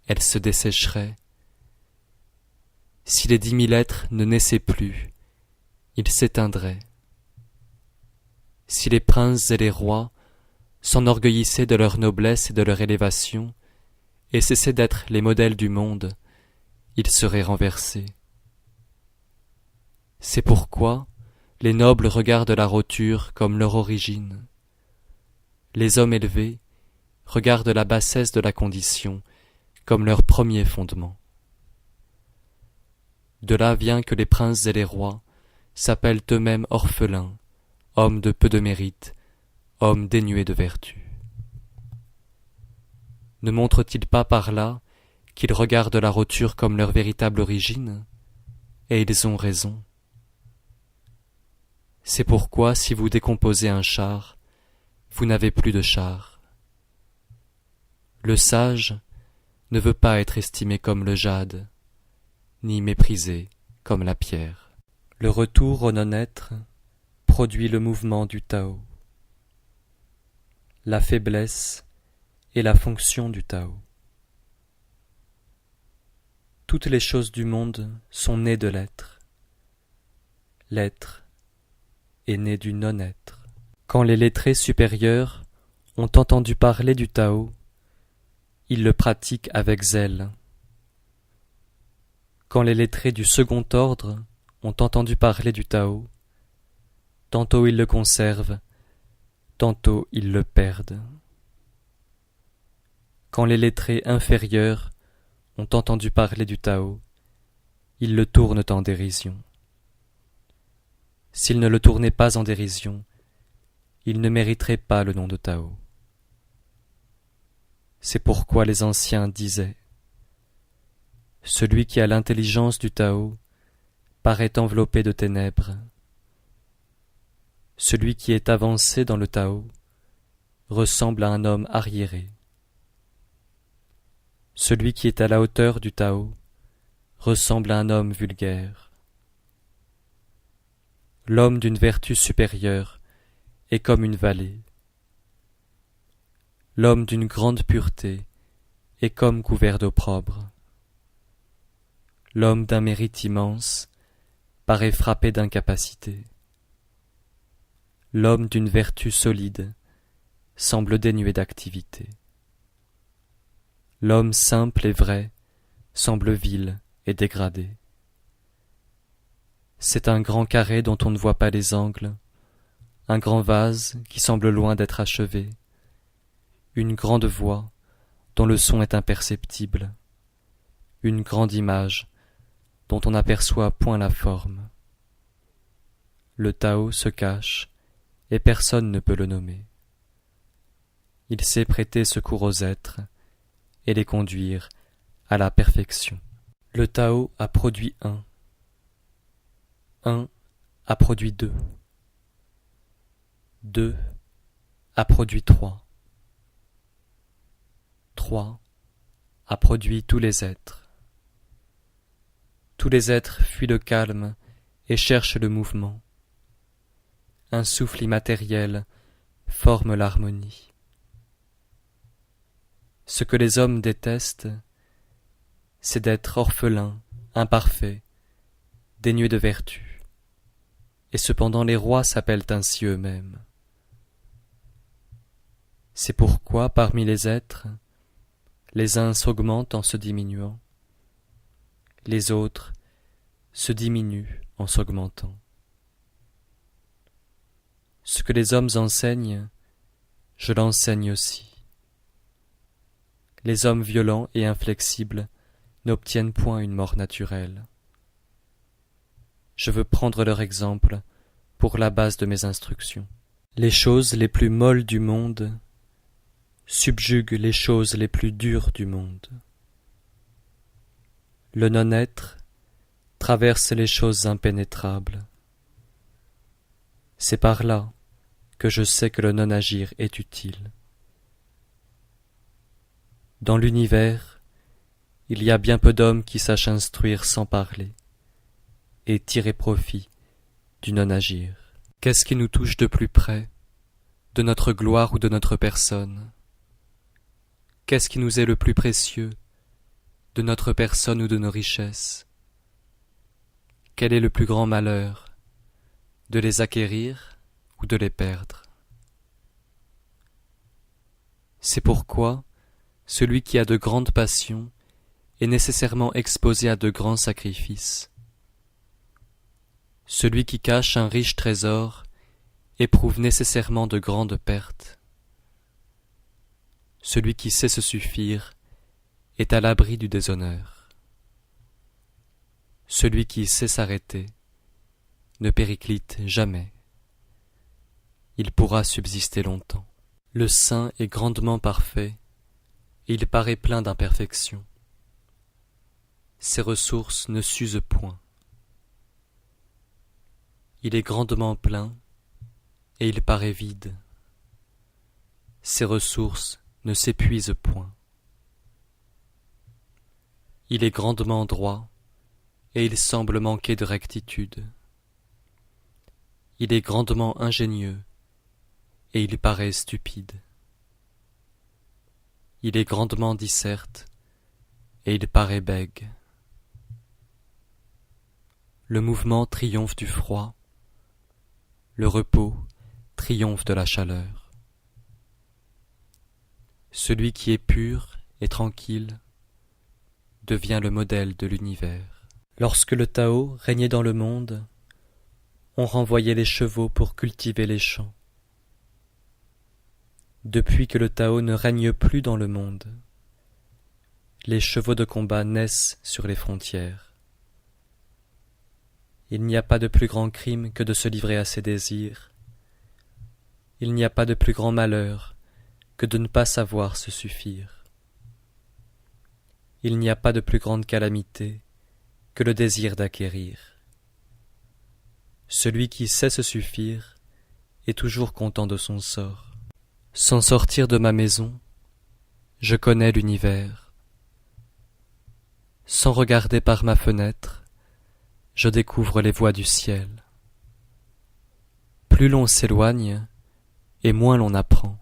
Speaker 1: elles se dessécheraient. Si les 10 000 êtres ne naissaient plus, ils s'éteindraient. Si les princes et les rois s'enorgueillissaient de leur noblesse et de leur élévation, et cessaient d'être les modèles du monde, ils seraient renversés. C'est pourquoi les nobles regardent la roture comme leur origine. Les hommes élevés regardent la bassesse de la condition comme leur premier fondement. De là vient que les princes et les rois s'appellent eux-mêmes orphelins, hommes de peu de mérite, hommes dénués de vertu. Ne montrent-ils pas par là qu'ils regardent la roture comme leur véritable origine? Et ils ont raison. C'est pourquoi si vous décomposez un char, vous n'avez plus de char. Le sage ne veut pas être estimé comme le jade, ni méprisé comme la pierre. Le retour au non-être produit le mouvement du Tao. La faiblesse est la fonction du Tao. Toutes les choses du monde sont nées de l'être. L'être est né du non-être. Quand les lettrés supérieurs ont entendu parler du Tao, ils le pratiquent avec zèle. Quand les lettrés du second ordre ont entendu parler du Tao, tantôt ils le conservent, tantôt ils le perdent. Quand les lettrés inférieurs ont entendu parler du Tao, ils le tournent en dérision. S'ils ne le tournaient pas en dérision, ils ne mériteraient pas le nom de Tao. C'est pourquoi les anciens disaient « Celui qui a l'intelligence du Tao paraît enveloppé de ténèbres. Celui qui est avancé dans le Tao ressemble à un homme arriéré. Celui qui est à la hauteur du Tao ressemble à un homme vulgaire. L'homme d'une vertu supérieure est comme une vallée. L'homme d'une grande pureté est comme couvert d'opprobre. L'homme d'un mérite immense paraît frappé d'incapacité. L'homme d'une vertu solide semble dénué d'activité. L'homme simple et vrai semble vil et dégradé. C'est un grand carré dont on ne voit pas les angles, un grand vase qui semble loin d'être achevé, une grande voix dont le son est imperceptible, une grande image dont on n'aperçoit point la forme. Le Tao se cache et personne ne peut le nommer. Il sait prêter secours aux êtres et les conduire à la perfection. Le Tao a produit un. Un a produit deux. Deux a produit trois. Trois a produit tous les êtres. Tous les êtres fuient le calme et cherchent le mouvement. Un souffle immatériel forme l'harmonie. Ce que les hommes détestent, c'est d'être orphelins, imparfaits, dénués de vertu. Et cependant les rois s'appellent ainsi eux-mêmes. C'est pourquoi, parmi les êtres, les uns s'augmentent en se diminuant, les autres se diminuent en s'augmentant. Ce que les hommes enseignent, je l'enseigne aussi. Les hommes violents et inflexibles n'obtiennent point une mort naturelle. Je veux prendre leur exemple pour la base de mes instructions. Les choses les plus molles du monde subjuguent les choses les plus dures du monde. Le non-être traverse les choses impénétrables. C'est par là que je sais que le non-agir est utile. Dans l'univers, il y a bien peu d'hommes qui sachent instruire sans parler et tirer profit du non-agir. Qu'est-ce qui nous touche de plus près, de notre gloire ou de notre personne? Qu'est-ce qui nous est le plus précieux, de notre personne ou de nos richesses? Quel est le plus grand malheur, de les acquérir ou de les perdre? C'est pourquoi celui qui a de grandes passions est nécessairement exposé à de grands sacrifices. Celui qui cache un riche trésor éprouve nécessairement de grandes pertes. Celui qui sait se suffire est à l'abri du déshonneur. Celui qui sait s'arrêter ne périclite jamais. Il pourra subsister longtemps. Le saint est grandement parfait, et il paraît plein d'imperfections. Ses ressources ne s'usent point. Il est grandement plein, et il paraît vide. Ses ressources ne s'épuisent point. Il est grandement droit, et il semble manquer de rectitude. Il est grandement ingénieux, et il paraît stupide. Il est grandement disserte, et il paraît bègue. Le mouvement triomphe du froid, le repos triomphe de la chaleur. Celui qui est pur et tranquille devient le modèle de l'univers. Lorsque le Tao régnait dans le monde, on renvoyait les chevaux pour cultiver les champs. Depuis que le Tao ne règne plus dans le monde, les chevaux de combat naissent sur les frontières. Il n'y a pas de plus grand crime que de se livrer à ses désirs. Il n'y a pas de plus grand malheur que de ne pas savoir se suffire. Il n'y a pas de plus grande calamité que le désir d'acquérir. Celui qui sait se suffire est toujours content de son sort. Sans sortir de ma maison, je connais l'univers. Sans regarder par ma fenêtre, je découvre les voies du ciel. Plus l'on s'éloigne, et moins l'on apprend.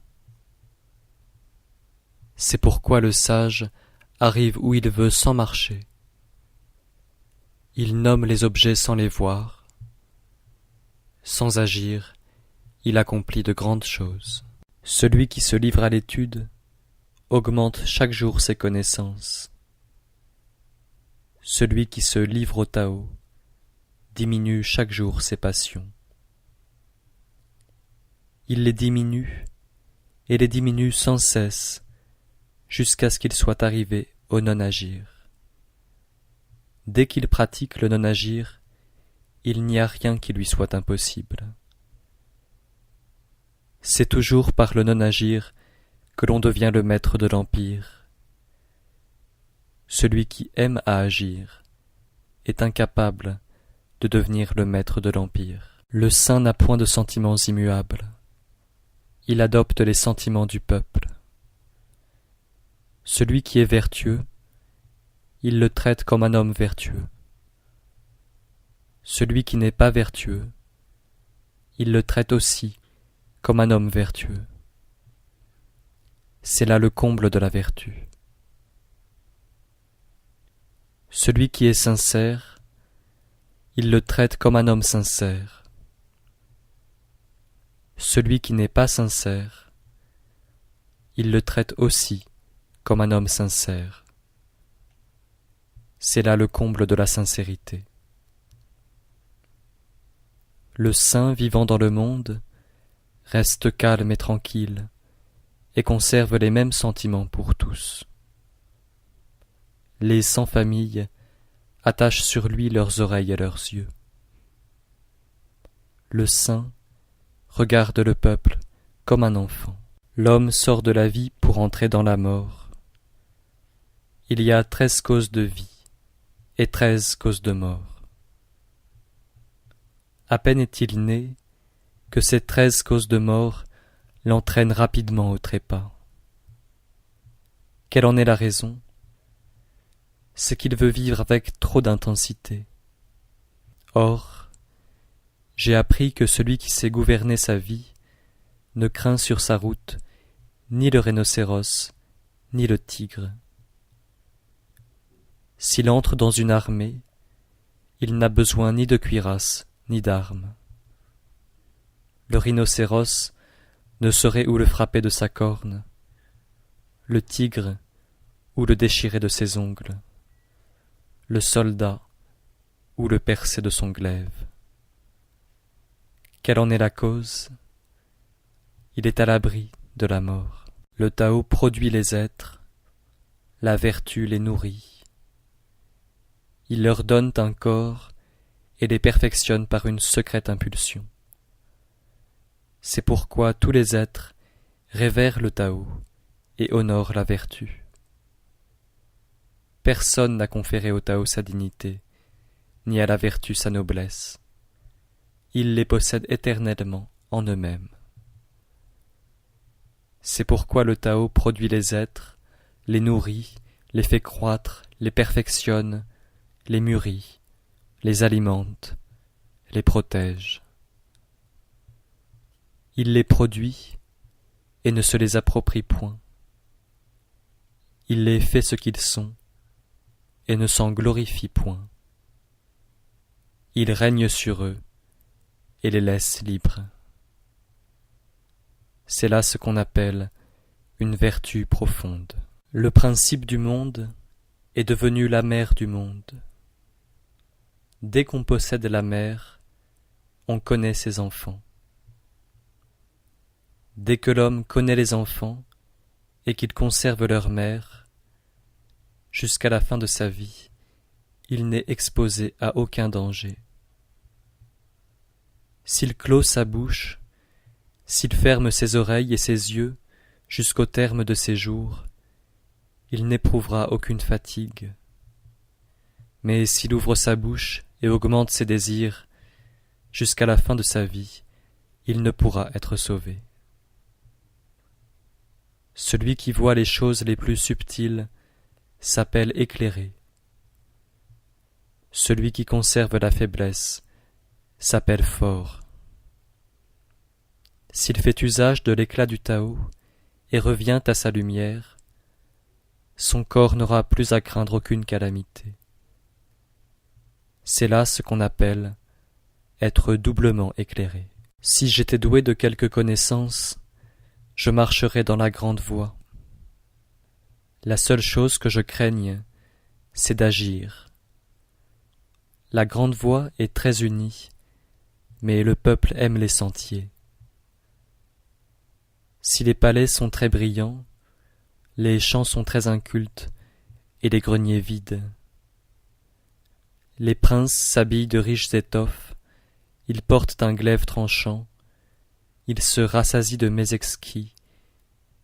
Speaker 1: C'est pourquoi le sage arrive où il veut sans marcher. Il nomme les objets sans les voir. Sans agir, il accomplit de grandes choses. Celui qui se livre à l'étude augmente chaque jour ses connaissances. Celui qui se livre au Tao diminue chaque jour ses passions. Il les diminue et les diminue sans cesse jusqu'à ce qu'il soit arrivé au non-agir. Dès qu'il pratique le non-agir, il n'y a rien qui lui soit impossible. C'est toujours par le non-agir que l'on devient le maître de l'empire. Celui qui aime à agir est incapable de devenir le maître de l'empire. Le saint n'a point de sentiments immuables. Il adopte les sentiments du peuple. Celui qui est vertueux, il le traite comme un homme vertueux. Celui qui n'est pas vertueux, il le traite aussi comme un homme vertueux. C'est là le comble de la vertu. Celui qui est sincère, il le traite comme un homme sincère. Celui qui n'est pas sincère, il le traite aussi comme un homme sincère. C'est là le comble de la sincérité. Le saint vivant dans le monde reste calme et tranquille et conserve les mêmes sentiments pour tous. Les sans famille attachent sur lui leurs oreilles et leurs yeux. Le saint regarde le peuple comme un enfant. L'homme sort de la vie pour entrer dans la mort. Il y a 13 causes de vie et 13 causes de mort. À peine est-il né que ces 13 causes de mort l'entraînent rapidement au trépas. Quelle en est la raison? C'est qu'il veut vivre avec trop d'intensité. Or, j'ai appris que celui qui sait gouverner sa vie ne craint sur sa route ni le rhinocéros, ni le tigre. S'il entre dans une armée, il n'a besoin ni de cuirasse, ni d'armes. Le rhinocéros ne saurait où le frapper de sa corne, le tigre où le déchirer de ses ongles, le soldat où le percer de son glaive. Quelle en est la cause? Il est à l'abri de la mort. Le Tao produit les êtres, la vertu les nourrit. Il leur donne un corps et les perfectionne par une secrète impulsion. C'est pourquoi tous les êtres révèrent le Tao et honorent la vertu. Personne n'a conféré au Tao sa dignité, ni à la vertu sa noblesse. Ils les possèdent éternellement en eux-mêmes. C'est pourquoi le Tao produit les êtres, les nourrit, les fait croître, les perfectionne, les mûrit, les alimente, les protège. Il les produit et ne se les approprie point. Il les fait ce qu'ils sont et ne s'en glorifie point. Il règne sur eux et les laisse libres. C'est là ce qu'on appelle une vertu profonde. Le principe du monde est devenu la mère du monde. Dès qu'on possède la mère, on connaît ses enfants. Dès que l'homme connaît les enfants et qu'il conserve leur mère, jusqu'à la fin de sa vie, il n'est exposé à aucun danger. S'il clôt sa bouche, s'il ferme ses oreilles et ses yeux jusqu'au terme de ses jours, il n'éprouvera aucune fatigue. Mais s'il ouvre sa bouche et augmente ses désirs, jusqu'à la fin de sa vie, il ne pourra être sauvé. Celui qui voit les choses les plus subtiles s'appelle éclairé. Celui qui conserve la faiblesse s'appelle fort. S'il fait usage de l'éclat du Tao et revient à sa lumière, son corps n'aura plus à craindre aucune calamité. C'est là ce qu'on appelle être doublement éclairé. Si j'étais doué de quelque connaissance, je marcherais dans la grande voie. La seule chose que je craigne, c'est d'agir. La grande voie est très unie, mais le peuple aime les sentiers. Si les palais sont très brillants, les champs sont très incultes et les greniers vides. Les princes s'habillent de riches étoffes, ils portent un glaive tranchant, il se rassasie de mets exquis,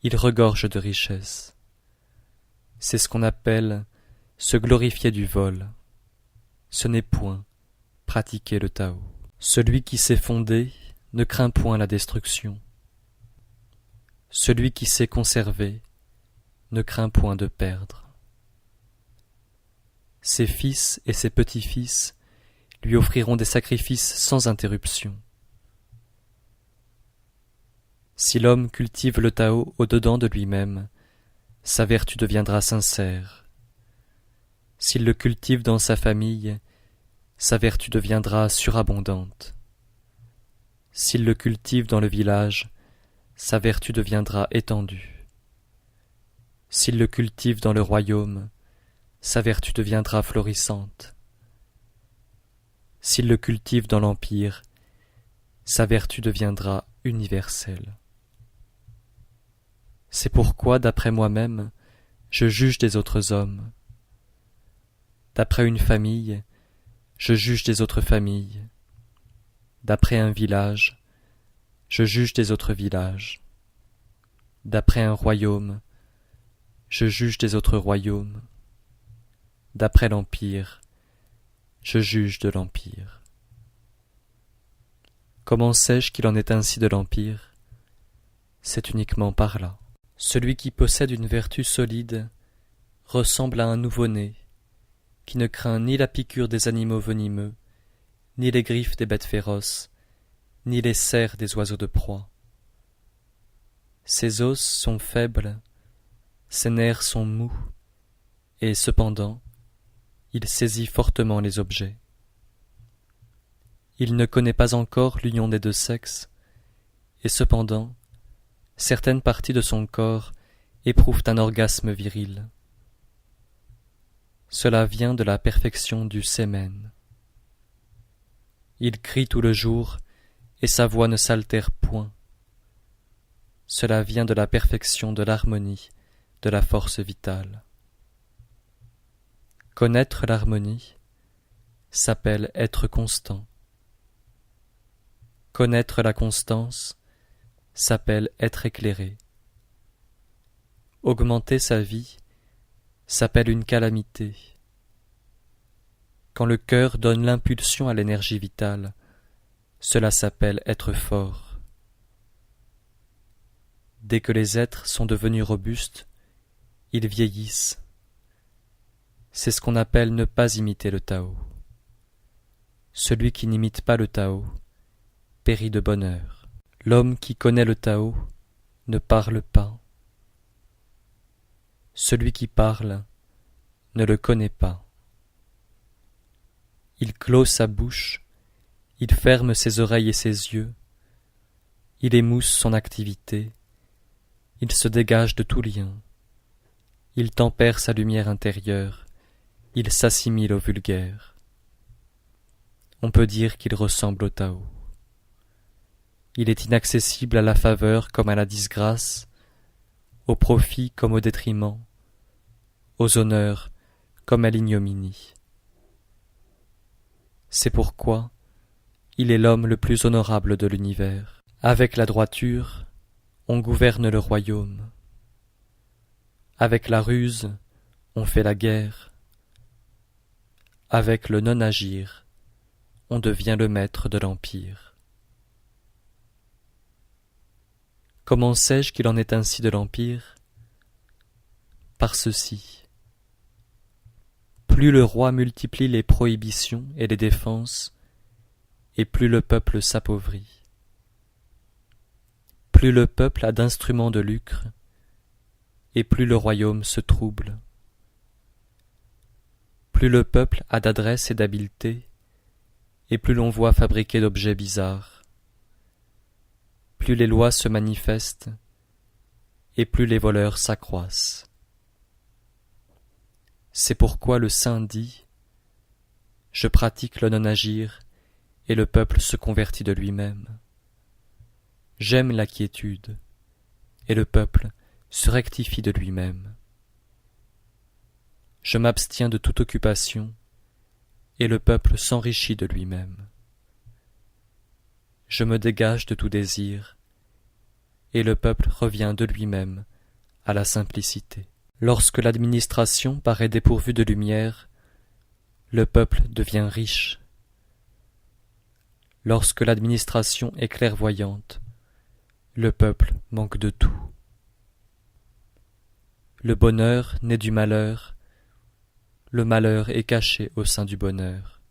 Speaker 1: il regorge de richesses. C'est ce qu'on appelle se glorifier du vol. Ce n'est point pratiquer le Tao. Celui qui sait fonder ne craint point la destruction. Celui qui sait conserver ne craint point de perdre. Ses fils et ses petits-fils lui offriront des sacrifices sans interruption. Si l'homme cultive le Tao au-dedans de lui-même, sa vertu deviendra sincère. S'il le cultive dans sa famille, sa vertu deviendra surabondante. S'il le cultive dans le village, sa vertu deviendra étendue. S'il le cultive dans le royaume, sa vertu deviendra florissante. S'il le cultive dans l'empire, sa vertu deviendra universelle. C'est pourquoi, d'après moi-même, je juge des autres hommes. D'après une famille, je juge des autres familles. D'après un village, je juge des autres villages. D'après un royaume, je juge des autres royaumes. D'après l'empire, je juge de l'empire. Comment sais-je qu'il en est ainsi de l'empire? C'est uniquement par là. Celui qui possède une vertu solide ressemble à un nouveau-né, qui ne craint ni la piqûre des animaux venimeux, ni les griffes des bêtes féroces, ni les serres des oiseaux de proie. Ses os sont faibles, ses nerfs sont mous, et cependant, il saisit fortement les objets. Il ne connaît pas encore l'union des deux sexes, et cependant, certaines parties de son corps éprouvent un orgasme viril. Cela vient de la perfection du sémen. Il crie tout le jour, et sa voix ne s'altère point. Cela vient de la perfection de l'harmonie, de la force vitale. Connaître l'harmonie s'appelle être constant. Connaître la constance s'appelle être éclairé. Augmenter sa vie s'appelle une calamité. Quand le cœur donne l'impulsion à l'énergie vitale, cela s'appelle être fort. Dès que les êtres sont devenus robustes, ils vieillissent. C'est ce qu'on appelle ne pas imiter le Tao. Celui qui n'imite pas le Tao périt de bonheur. L'homme qui connaît le Tao ne parle pas. Celui qui parle ne le connaît pas. Il clôt sa bouche, il ferme ses oreilles et ses yeux, il émousse son activité, il se dégage de tout lien, il tempère sa lumière intérieure, il s'assimile au vulgaire. On peut dire qu'il ressemble au Tao. Il est inaccessible à la faveur comme à la disgrâce, au profit comme au détriment, aux honneurs comme à l'ignominie. C'est pourquoi il est l'homme le plus honorable de l'univers. Avec la droiture, on gouverne le royaume. Avec la ruse, on fait la guerre. Avec le non-agir, on devient le maître de l'empire. Comment sais-je qu'il en est ainsi de l'empire? Par ceci. Plus le roi multiplie les prohibitions et les défenses, et plus le peuple s'appauvrit. Plus le peuple a d'instruments de lucre, et plus le royaume se trouble. Plus le peuple a d'adresse et d'habileté, et plus l'on voit fabriquer d'objets bizarres. Plus les lois se manifestent, et plus les voleurs s'accroissent. C'est pourquoi le saint dit « Je pratique le non-agir, et le peuple se convertit de lui-même. J'aime la quiétude, et le peuple se rectifie de lui-même. Je m'abstiens de toute occupation, et le peuple s'enrichit de lui-même. Je me dégage de tout désir, et le peuple revient de lui-même à la simplicité. Lorsque l'administration paraît dépourvue de lumière, le peuple devient riche. Lorsque l'administration est clairvoyante, le peuple manque de tout. Le bonheur naît du malheur, le malheur est caché au sein du bonheur.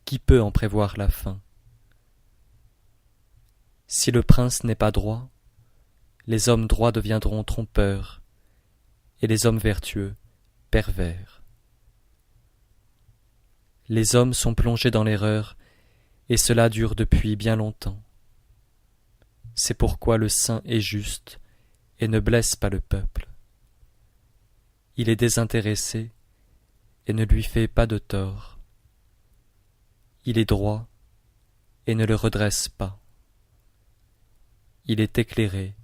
Speaker 1: Qui peut en prévoir la fin? Si le prince n'est pas droit, les hommes droits deviendront trompeurs, et les hommes vertueux pervers. Les hommes sont plongés dans l'erreur, et cela dure depuis bien longtemps. C'est pourquoi le saint est juste et ne blesse pas le peuple. Il est désintéressé et ne lui fait pas de tort. Il est droit et ne le redresse pas. Il est éclairé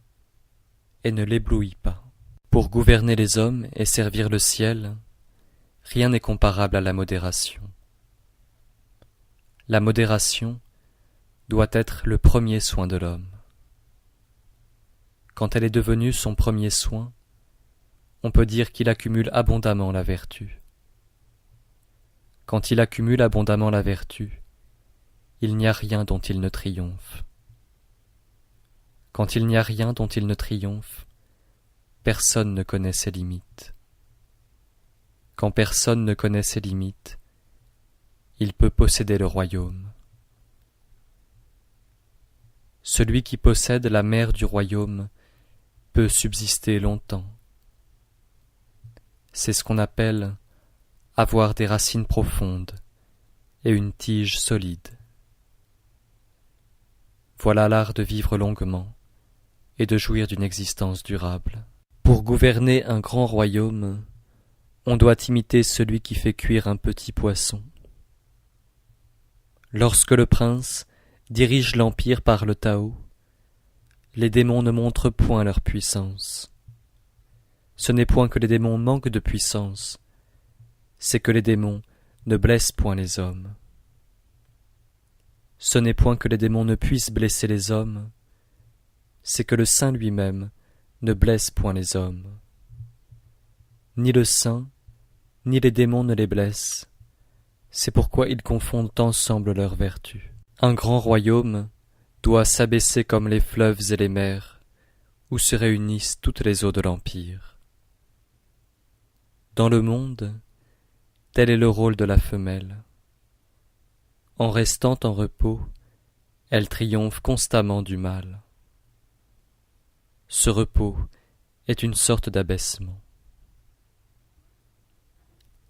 Speaker 1: et ne l'éblouit pas. Pour gouverner les hommes et servir le ciel, rien n'est comparable à la modération. La modération doit être le premier soin de l'homme. Quand elle est devenue son premier soin, on peut dire qu'il accumule abondamment la vertu. Quand il accumule abondamment la vertu, il n'y a rien dont il ne triomphe. Quand il n'y a rien dont il ne triomphe, personne ne connaît ses limites. Quand personne ne connaît ses limites, il peut posséder le royaume. Celui qui possède la mer du royaume peut subsister longtemps. C'est ce qu'on appelle avoir des racines profondes et une tige solide. Voilà l'art de vivre longuement et de jouir d'une existence durable. Pour gouverner un grand royaume, on doit imiter celui qui fait cuire un petit poisson. Lorsque le prince dirige l'empire par le Tao, les démons ne montrent point leur puissance. Ce n'est point que les démons manquent de puissance, c'est que les démons ne blessent point les hommes. Ce n'est point que les démons ne puissent blesser les hommes, c'est que le saint lui-même ne blesse point les hommes. Ni le saint, ni les démons ne les blessent, c'est pourquoi ils confondent ensemble leurs vertus. Un grand royaume doit s'abaisser comme les fleuves et les mers, où se réunissent toutes les eaux de l'empire. Dans le monde, tel est le rôle de la femelle. En restant en repos, elle triomphe constamment du mal. Ce repos est une sorte d'abaissement.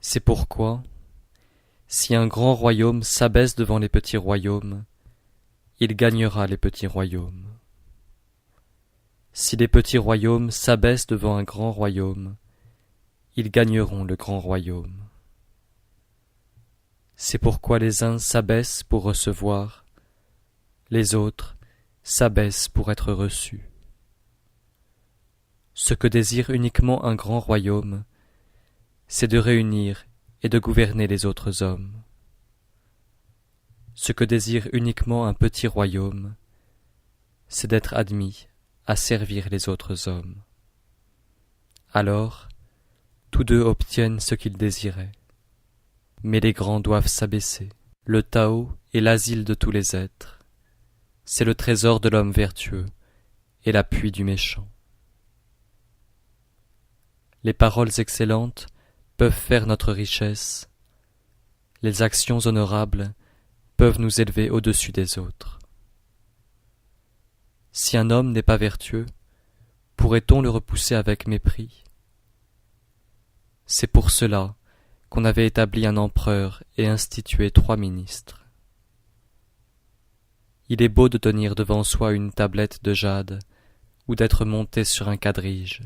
Speaker 1: C'est pourquoi, si un grand royaume s'abaisse devant les petits royaumes, il gagnera les petits royaumes. Si les petits royaumes s'abaissent devant un grand royaume, ils gagneront le grand royaume. C'est pourquoi les uns s'abaissent pour recevoir, les autres s'abaissent pour être reçus. Ce que désire uniquement un grand royaume, c'est de réunir et de gouverner les autres hommes. Ce que désire uniquement un petit royaume, c'est d'être admis à servir les autres hommes. Alors, tous deux obtiennent ce qu'ils désiraient. Mais les grands doivent s'abaisser. Le Tao est l'asile de tous les êtres. C'est le trésor de l'homme vertueux et l'appui du méchant. Les paroles excellentes peuvent faire notre richesse. Les actions honorables peuvent nous élever au-dessus des autres. Si un homme n'est pas vertueux, pourrait-on le repousser avec mépris? C'est pour cela qu'on avait établi un empereur et institué 3 ministres. Il est beau de tenir devant soi une tablette de jade ou d'être monté sur un quadrige,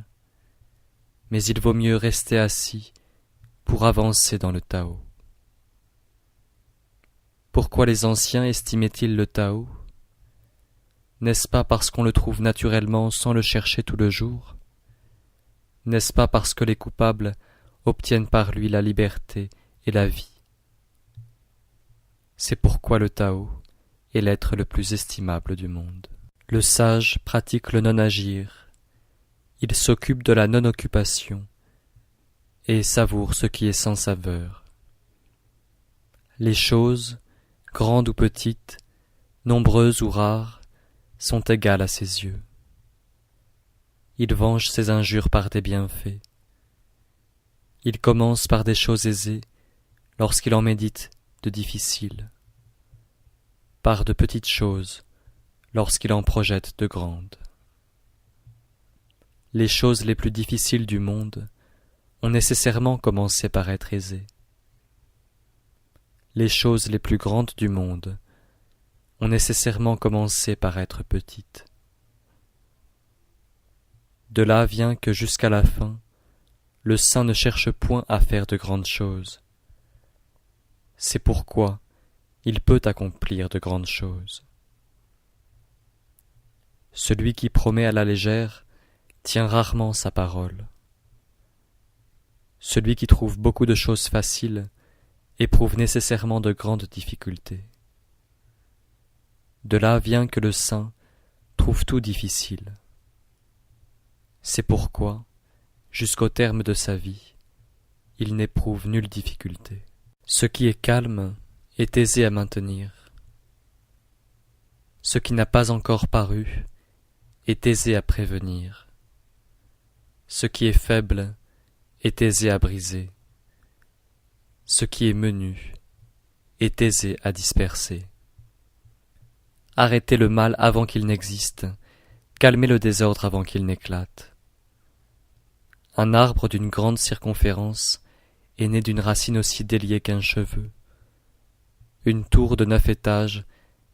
Speaker 1: mais il vaut mieux rester assis pour avancer dans le Tao. Pourquoi les anciens estimaient-ils le Tao? N'est-ce pas parce qu'on le trouve naturellement sans le chercher tout le jour? N'est-ce pas parce que les coupables obtiennent par lui la liberté et la vie? C'est pourquoi le Tao est l'être le plus estimable du monde. Le sage pratique le non-agir, il s'occupe de la non-occupation et savoure ce qui est sans saveur. Les choses, grandes ou petites, nombreuses ou rares, sont égales à ses yeux. Il venge ses injures par des bienfaits. Il commence par des choses aisées lorsqu'il en médite de difficiles, par de petites choses lorsqu'il en projette de grandes. Les choses les plus difficiles du monde ont nécessairement commencé par être aisées. Les choses les plus grandes du monde ont nécessairement commencé par être petites. De là vient que jusqu'à la fin, le saint ne cherche point à faire de grandes choses. C'est pourquoi il peut accomplir de grandes choses. Celui qui promet à la légère tient rarement sa parole. Celui qui trouve beaucoup de choses faciles éprouve nécessairement de grandes difficultés. De là vient que le saint trouve tout difficile. C'est pourquoi, jusqu'au terme de sa vie, il n'éprouve nulle difficulté. Ce qui est calme est aisé à maintenir. Ce qui n'a pas encore paru est aisé à prévenir. Ce qui est faible est aisé à briser. Ce qui est menu est aisé à disperser. Arrêtez le mal avant qu'il n'existe, calmez le désordre avant qu'il n'éclate. Un arbre d'une grande circonférence est né d'une racine aussi déliée qu'un cheveu. Une tour de 9 étages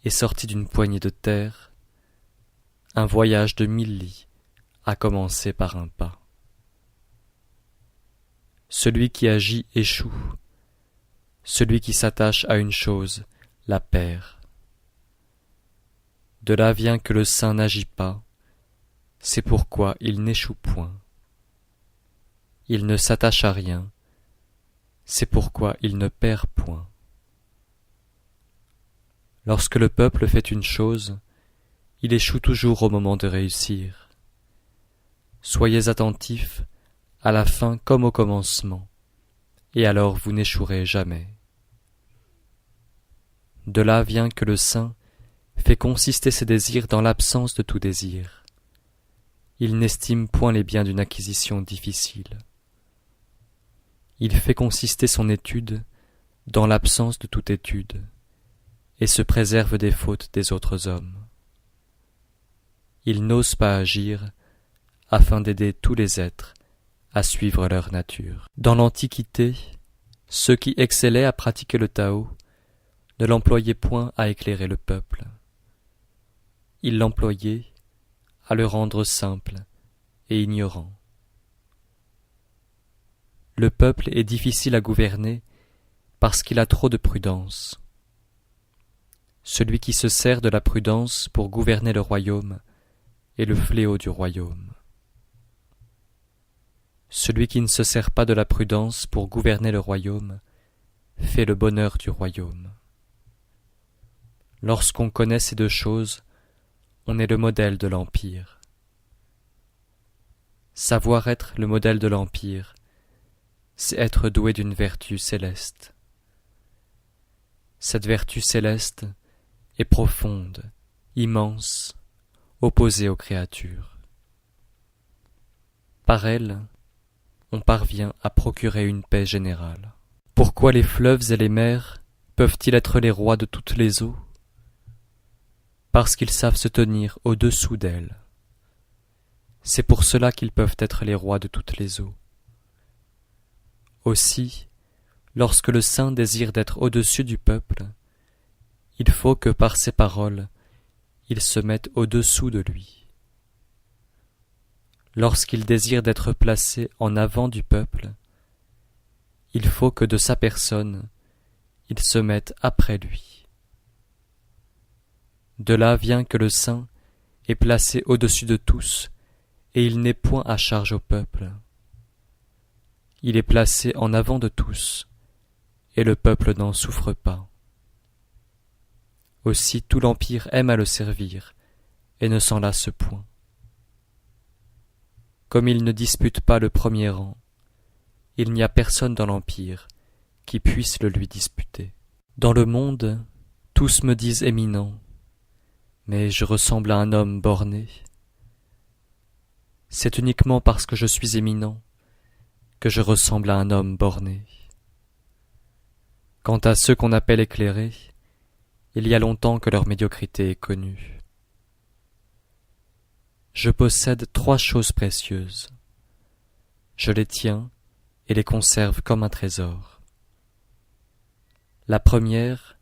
Speaker 1: est sortie d'une poignée de terre. Un voyage de 1000 lits a commencé par un pas. Celui qui agit échoue. Celui qui s'attache à une chose la perd. De là vient que le saint n'agit pas, c'est pourquoi il n'échoue point. Il ne s'attache à rien, c'est pourquoi il ne perd point. Lorsque le peuple fait une chose, il échoue toujours au moment de réussir. Soyez attentifs, à la fin comme au commencement, et alors vous n'échouerez jamais. De là vient que le saint fait consister ses désirs dans l'absence de tout désir. Il n'estime point les biens d'une acquisition difficile. Il fait consister son étude dans l'absence de toute étude, et se préserve des fautes des autres hommes. Il n'ose pas agir afin d'aider tous les êtres à suivre leur nature. Dans l'Antiquité, ceux qui excellaient à pratiquer le Tao ne l'employaient point à éclairer le peuple. Ils l'employaient à le rendre simple et ignorant. Le peuple est difficile à gouverner parce qu'il a trop de prudence. Celui qui se sert de la prudence pour gouverner le royaume est le fléau du royaume. Celui qui ne se sert pas de la prudence pour gouverner le royaume fait le bonheur du royaume. Lorsqu'on connaît ces deux choses, on est le modèle de l'Empire. Savoir être le modèle de l'Empire, c'est être doué d'une vertu céleste. Cette vertu céleste est profonde, immense, opposée aux créatures. Par elle, on parvient à procurer une paix générale. Pourquoi les fleuves et les mers peuvent-ils être les rois de toutes les eaux? Parce qu'ils savent se tenir au-dessous d'elles. C'est pour cela qu'ils peuvent être les rois de toutes les eaux. Aussi, lorsque le saint désire d'être au-dessus du peuple, il faut que par ses paroles, il se mette au-dessous de lui. Lorsqu'il désire d'être placé en avant du peuple, il faut que de sa personne, il se mette après lui. De là vient que le saint est placé au-dessus de tous, et il n'est point à charge au peuple. Il est placé en avant de tous, et le peuple n'en souffre pas. Aussi tout l'Empire aime à le servir, et ne s'en lasse point. Comme il ne dispute pas le premier rang, il n'y a personne dans l'Empire qui puisse le lui disputer. Dans le monde, tous me disent éminent, mais je ressemble à un homme borné. C'est uniquement parce que je suis éminent que je ressemble à un homme borné. Quant à ceux qu'on appelle éclairés, il y a longtemps que leur médiocrité est connue. Je possède 3 choses précieuses. Je les tiens et les conserve comme un trésor. La première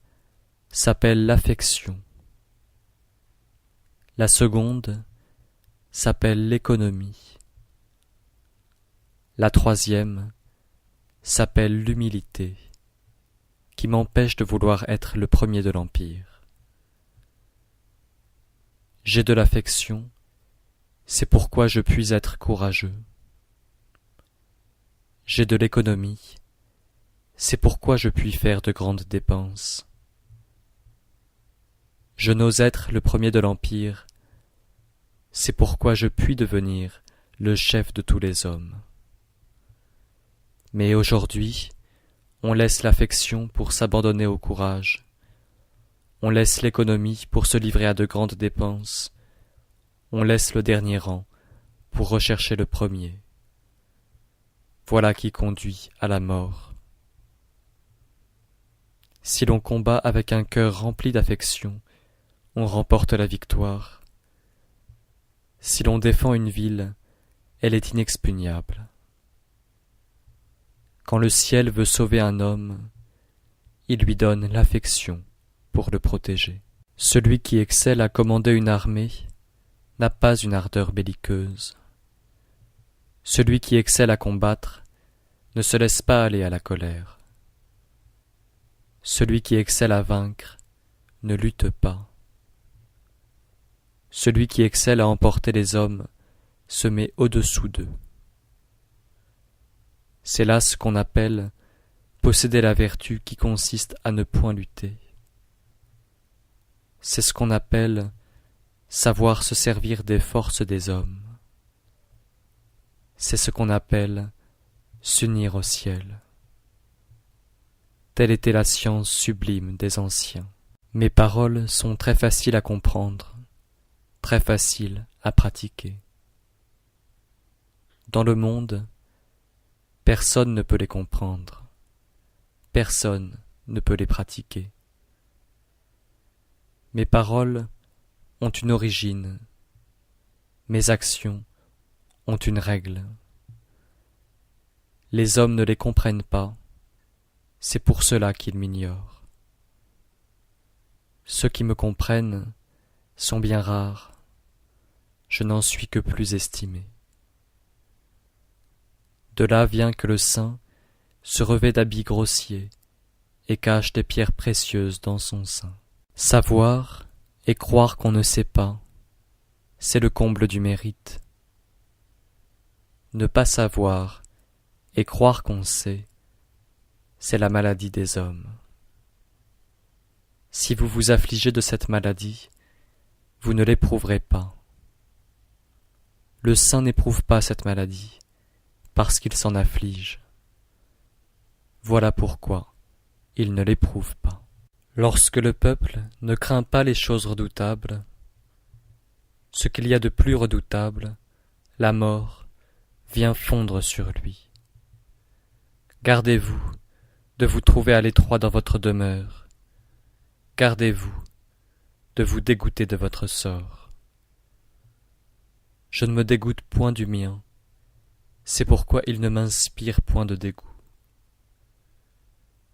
Speaker 1: s'appelle l'affection. La seconde s'appelle l'économie. La troisième s'appelle l'humilité, qui m'empêche de vouloir être le premier de l'Empire. J'ai de l'affection, c'est pourquoi je puis être courageux. J'ai de l'économie, c'est pourquoi je puis faire de grandes dépenses. Je n'ose être le premier de l'Empire, c'est pourquoi je puis devenir le chef de tous les hommes. Mais aujourd'hui, on laisse l'affection pour s'abandonner au courage. On laisse l'économie pour se livrer à de grandes dépenses. On laisse le dernier rang pour rechercher le premier. Voilà qui conduit à la mort. Si l'on combat avec un cœur rempli d'affection, on remporte la victoire. Si l'on défend une ville, elle est inexpugnable. Quand le ciel veut sauver un homme, il lui donne l'affection pour le protéger. Celui qui excelle à commander une armée n'a pas une ardeur belliqueuse. Celui qui excelle à combattre ne se laisse pas aller à la colère. Celui qui excelle à vaincre ne lutte pas. Celui qui excelle à emporter les hommes se met au-dessous d'eux. C'est là ce qu'on appelle posséder la vertu qui consiste à ne point lutter. C'est ce qu'on appelle savoir se servir des forces des hommes. C'est ce qu'on appelle s'unir au ciel. Telle était la science sublime des anciens. Mes paroles sont très faciles à comprendre, très faciles à pratiquer. Dans le monde, personne ne peut les comprendre, personne ne peut les pratiquer. Mes paroles ont une origine, mes actions ont une règle. Les hommes ne les comprennent pas, c'est pour cela qu'ils m'ignorent. Ceux qui me comprennent sont bien rares, je n'en suis que plus estimé. De là vient que le saint se revêt d'habits grossiers et cache des pierres précieuses dans son sein. Savoir et croire qu'on ne sait pas, c'est le comble du mérite. Ne pas savoir et croire qu'on sait, c'est la maladie des hommes. Si vous vous affligez de cette maladie, vous ne l'éprouverez pas. Le saint n'éprouve pas cette maladie, parce qu'il s'en afflige. Voilà pourquoi il ne l'éprouve pas. Lorsque le peuple ne craint pas les choses redoutables, ce qu'il y a de plus redoutable, la mort, vient fondre sur lui. Gardez-vous de vous trouver à l'étroit dans votre demeure. Gardez-vous de vous dégoûter de votre sort. Je ne me dégoûte point du mien, c'est pourquoi il ne m'inspire point de dégoût.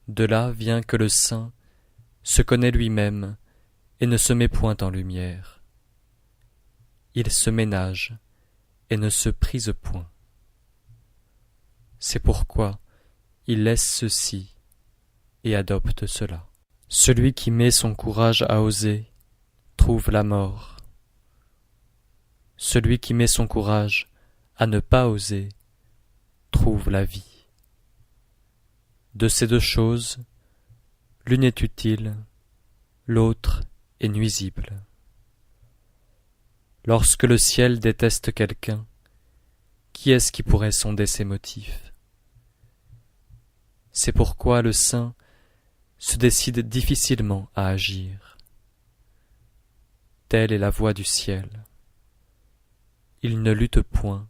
Speaker 1: De là vient que le saint se connaît lui-même et ne se met point en lumière. Il se ménage et ne se prise point. C'est pourquoi il laisse ceci et adopte cela. Celui qui met son courage à oser trouve la mort. Celui qui met son courage à ne pas oser trouve la vie. De ces deux choses, l'une est utile, l'autre est nuisible. Lorsque le ciel déteste quelqu'un, qui est-ce qui pourrait sonder ses motifs? C'est pourquoi le saint se décide difficilement à agir. Telle est la voie du ciel. Il ne lutte point,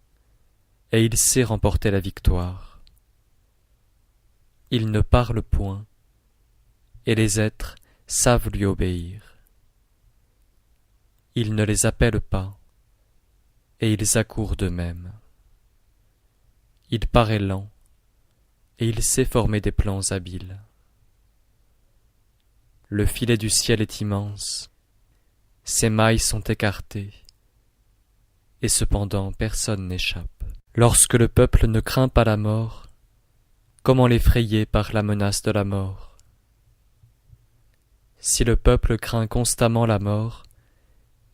Speaker 1: et il sait remporter la victoire. Il ne parle point, et les êtres savent lui obéir. Il ne les appelle pas, et ils accourent d'eux-mêmes. Il paraît lent, et il sait former des plans habiles. Le filet du ciel est immense, ses mailles sont écartées, et cependant personne n'échappe. Lorsque le peuple ne craint pas la mort, comment l'effrayer par la menace de la mort? Si le peuple craint constamment la mort,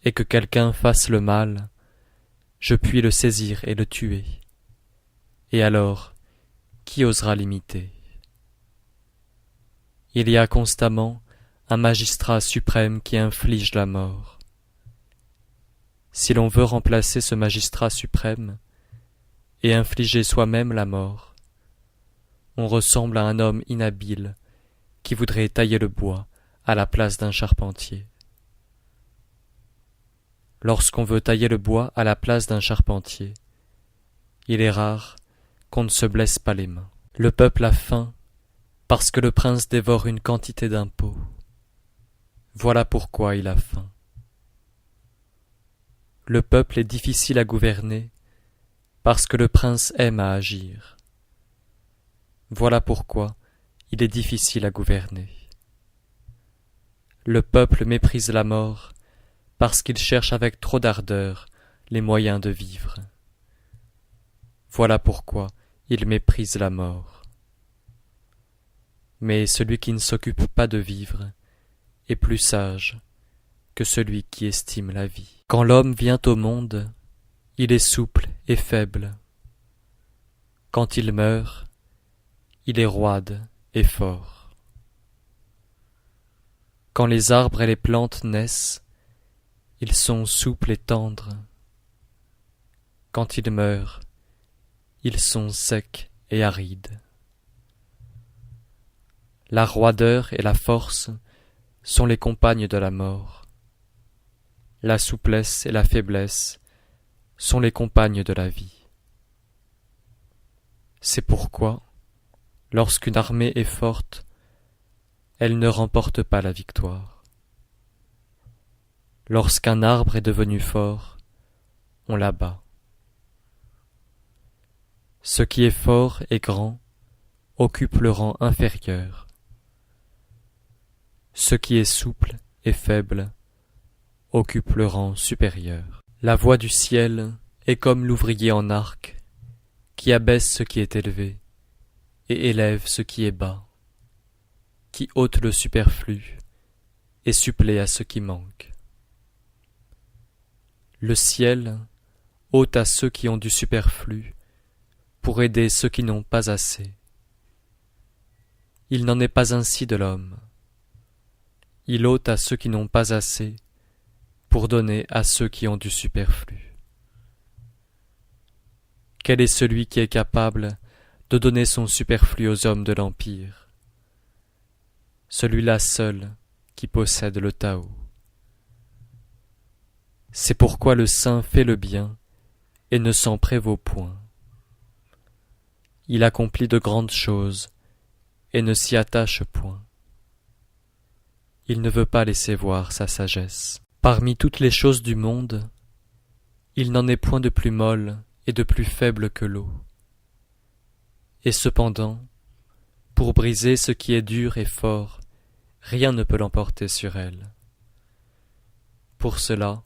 Speaker 1: et que quelqu'un fasse le mal, je puis le saisir et le tuer. Et alors, qui osera l'imiter? Il y a constamment un magistrat suprême qui inflige la mort. Si l'on veut remplacer ce magistrat suprême et infliger soi-même la mort, on ressemble à un homme inhabile qui voudrait tailler le bois à la place d'un charpentier. Lorsqu'on veut tailler le bois à la place d'un charpentier, il est rare qu'on ne se blesse pas les mains. Le peuple a faim parce que le prince dévore une quantité d'impôts. Voilà pourquoi il a faim. Le peuple est difficile à gouverner parce que le prince aime à agir. Voilà pourquoi il est difficile à gouverner. Le peuple méprise la mort parce qu'il cherche avec trop d'ardeur les moyens de vivre. Voilà pourquoi il méprise la mort. Mais celui qui ne s'occupe pas de vivre est plus sage que celui qui estime la vie. Quand l'homme vient au monde, il est souple et faible. Quand il meurt, il est roide et fort. Quand les arbres et les plantes naissent, ils sont souples et tendres. Quand ils meurent, ils sont secs et arides. La roideur et la force sont les compagnes de la mort. La souplesse et la faiblesse sont les compagnes de la vie. C'est pourquoi, lorsqu'une armée est forte, elle ne remporte pas la victoire. Lorsqu'un arbre est devenu fort, on l'abat. Ce qui est fort et grand occupe le rang inférieur. Ce qui est souple et faible occupe le rang supérieur. La voie du ciel est comme l'ouvrier en arc, qui abaisse ce qui est élevé et élève ce qui est bas, qui ôte le superflu et supplée à ce qui manque. Le ciel ôte à ceux qui ont du superflu pour aider ceux qui n'ont pas assez. Il n'en est pas ainsi de l'homme. Il ôte à ceux qui n'ont pas assez pour donner à ceux qui ont du superflu. Quel est celui qui est capable de donner son superflu aux hommes de l'Empire? Celui-là seul qui possède le Tao. C'est pourquoi le saint fait le bien et ne s'en prévaut point. Il accomplit de grandes choses et ne s'y attache point. Il ne veut pas laisser voir sa sagesse. Parmi toutes les choses du monde, il n'en est point de plus molle et de plus faible que l'eau. Et cependant, pour briser ce qui est dur et fort, rien ne peut l'emporter sur elle. Pour cela,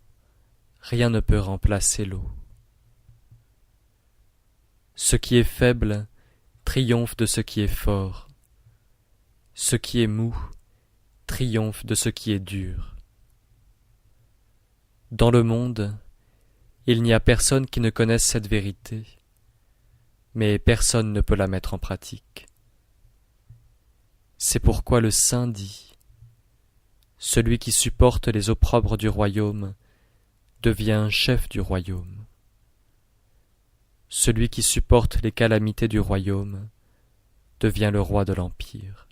Speaker 1: rien ne peut remplacer l'eau. Ce qui est faible triomphe de ce qui est fort. Ce qui est mou triomphe de ce qui est dur. Dans le monde, il n'y a personne qui ne connaisse cette vérité, mais personne ne peut la mettre en pratique. C'est pourquoi le saint dit : celui qui supporte les opprobres du royaume devient chef du royaume. Celui qui supporte les calamités du royaume devient le roi de l'empire.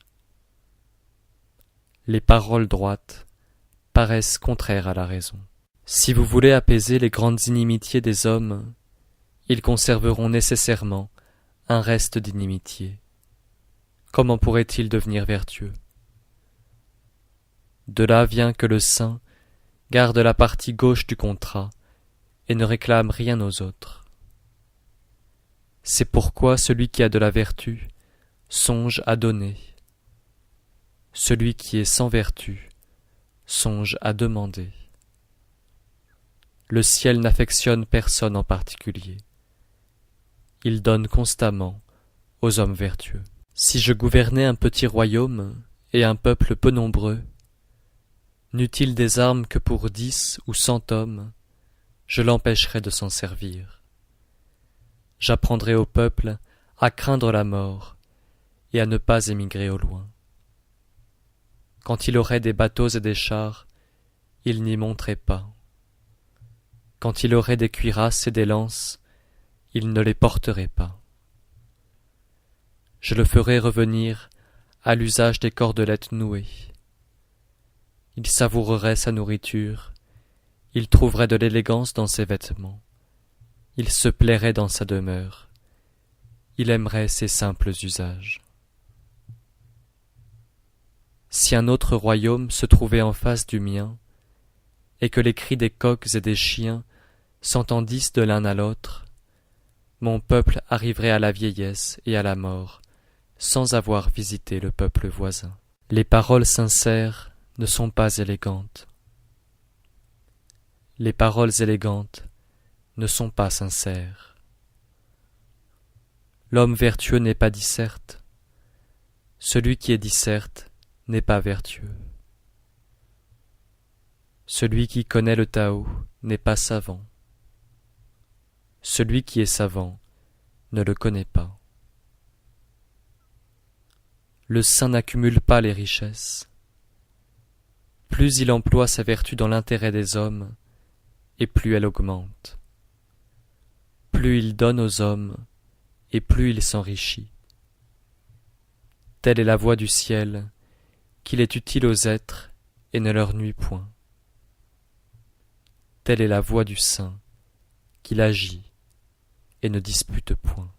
Speaker 1: Les paroles droites paraissent contraires à la raison. Si vous voulez apaiser les grandes inimitiés des hommes, ils conserveront nécessairement un reste d'inimitié. Comment pourraient-ils devenir vertueux? De là vient que le saint garde la partie gauche du contrat et ne réclame rien aux autres. C'est pourquoi celui qui a de la vertu songe à donner. Celui qui est sans vertu songe à demander. Le ciel n'affectionne personne en particulier. Il donne constamment aux hommes vertueux. Si je gouvernais un petit royaume et un peuple peu nombreux, n'eût-il des armes que pour 10 ou 100 hommes, je l'empêcherais de s'en servir. J'apprendrais au peuple à craindre la mort et à ne pas émigrer au loin. Quand il aurait des bateaux et des chars, il n'y monterait pas. Quand il aurait des cuirasses et des lances, il ne les porterait pas. Je le ferai revenir à l'usage des cordelettes nouées. Il savourerait sa nourriture, il trouverait de l'élégance dans ses vêtements, il se plairait dans sa demeure, il aimerait ses simples usages. Si un autre royaume se trouvait en face du mien, et que les cris des coqs et des chiens s'entendissent de l'un à l'autre, mon peuple arriverait à la vieillesse et à la mort, sans avoir visité le peuple voisin. Les paroles sincères ne sont pas élégantes. Les paroles élégantes ne sont pas sincères. L'homme vertueux n'est pas disserte. Celui qui est disserte n'est pas vertueux. Celui qui connaît le Tao n'est pas savant. Celui qui est savant ne le connaît pas. Le saint n'accumule pas les richesses. Plus il emploie sa vertu dans l'intérêt des hommes, et plus elle augmente. Plus il donne aux hommes, et plus il s'enrichit. Telle est la voie du ciel, qu'il est utile aux êtres et ne leur nuit point. Telle est la voie du saint, qu'il agit et ne dispute point.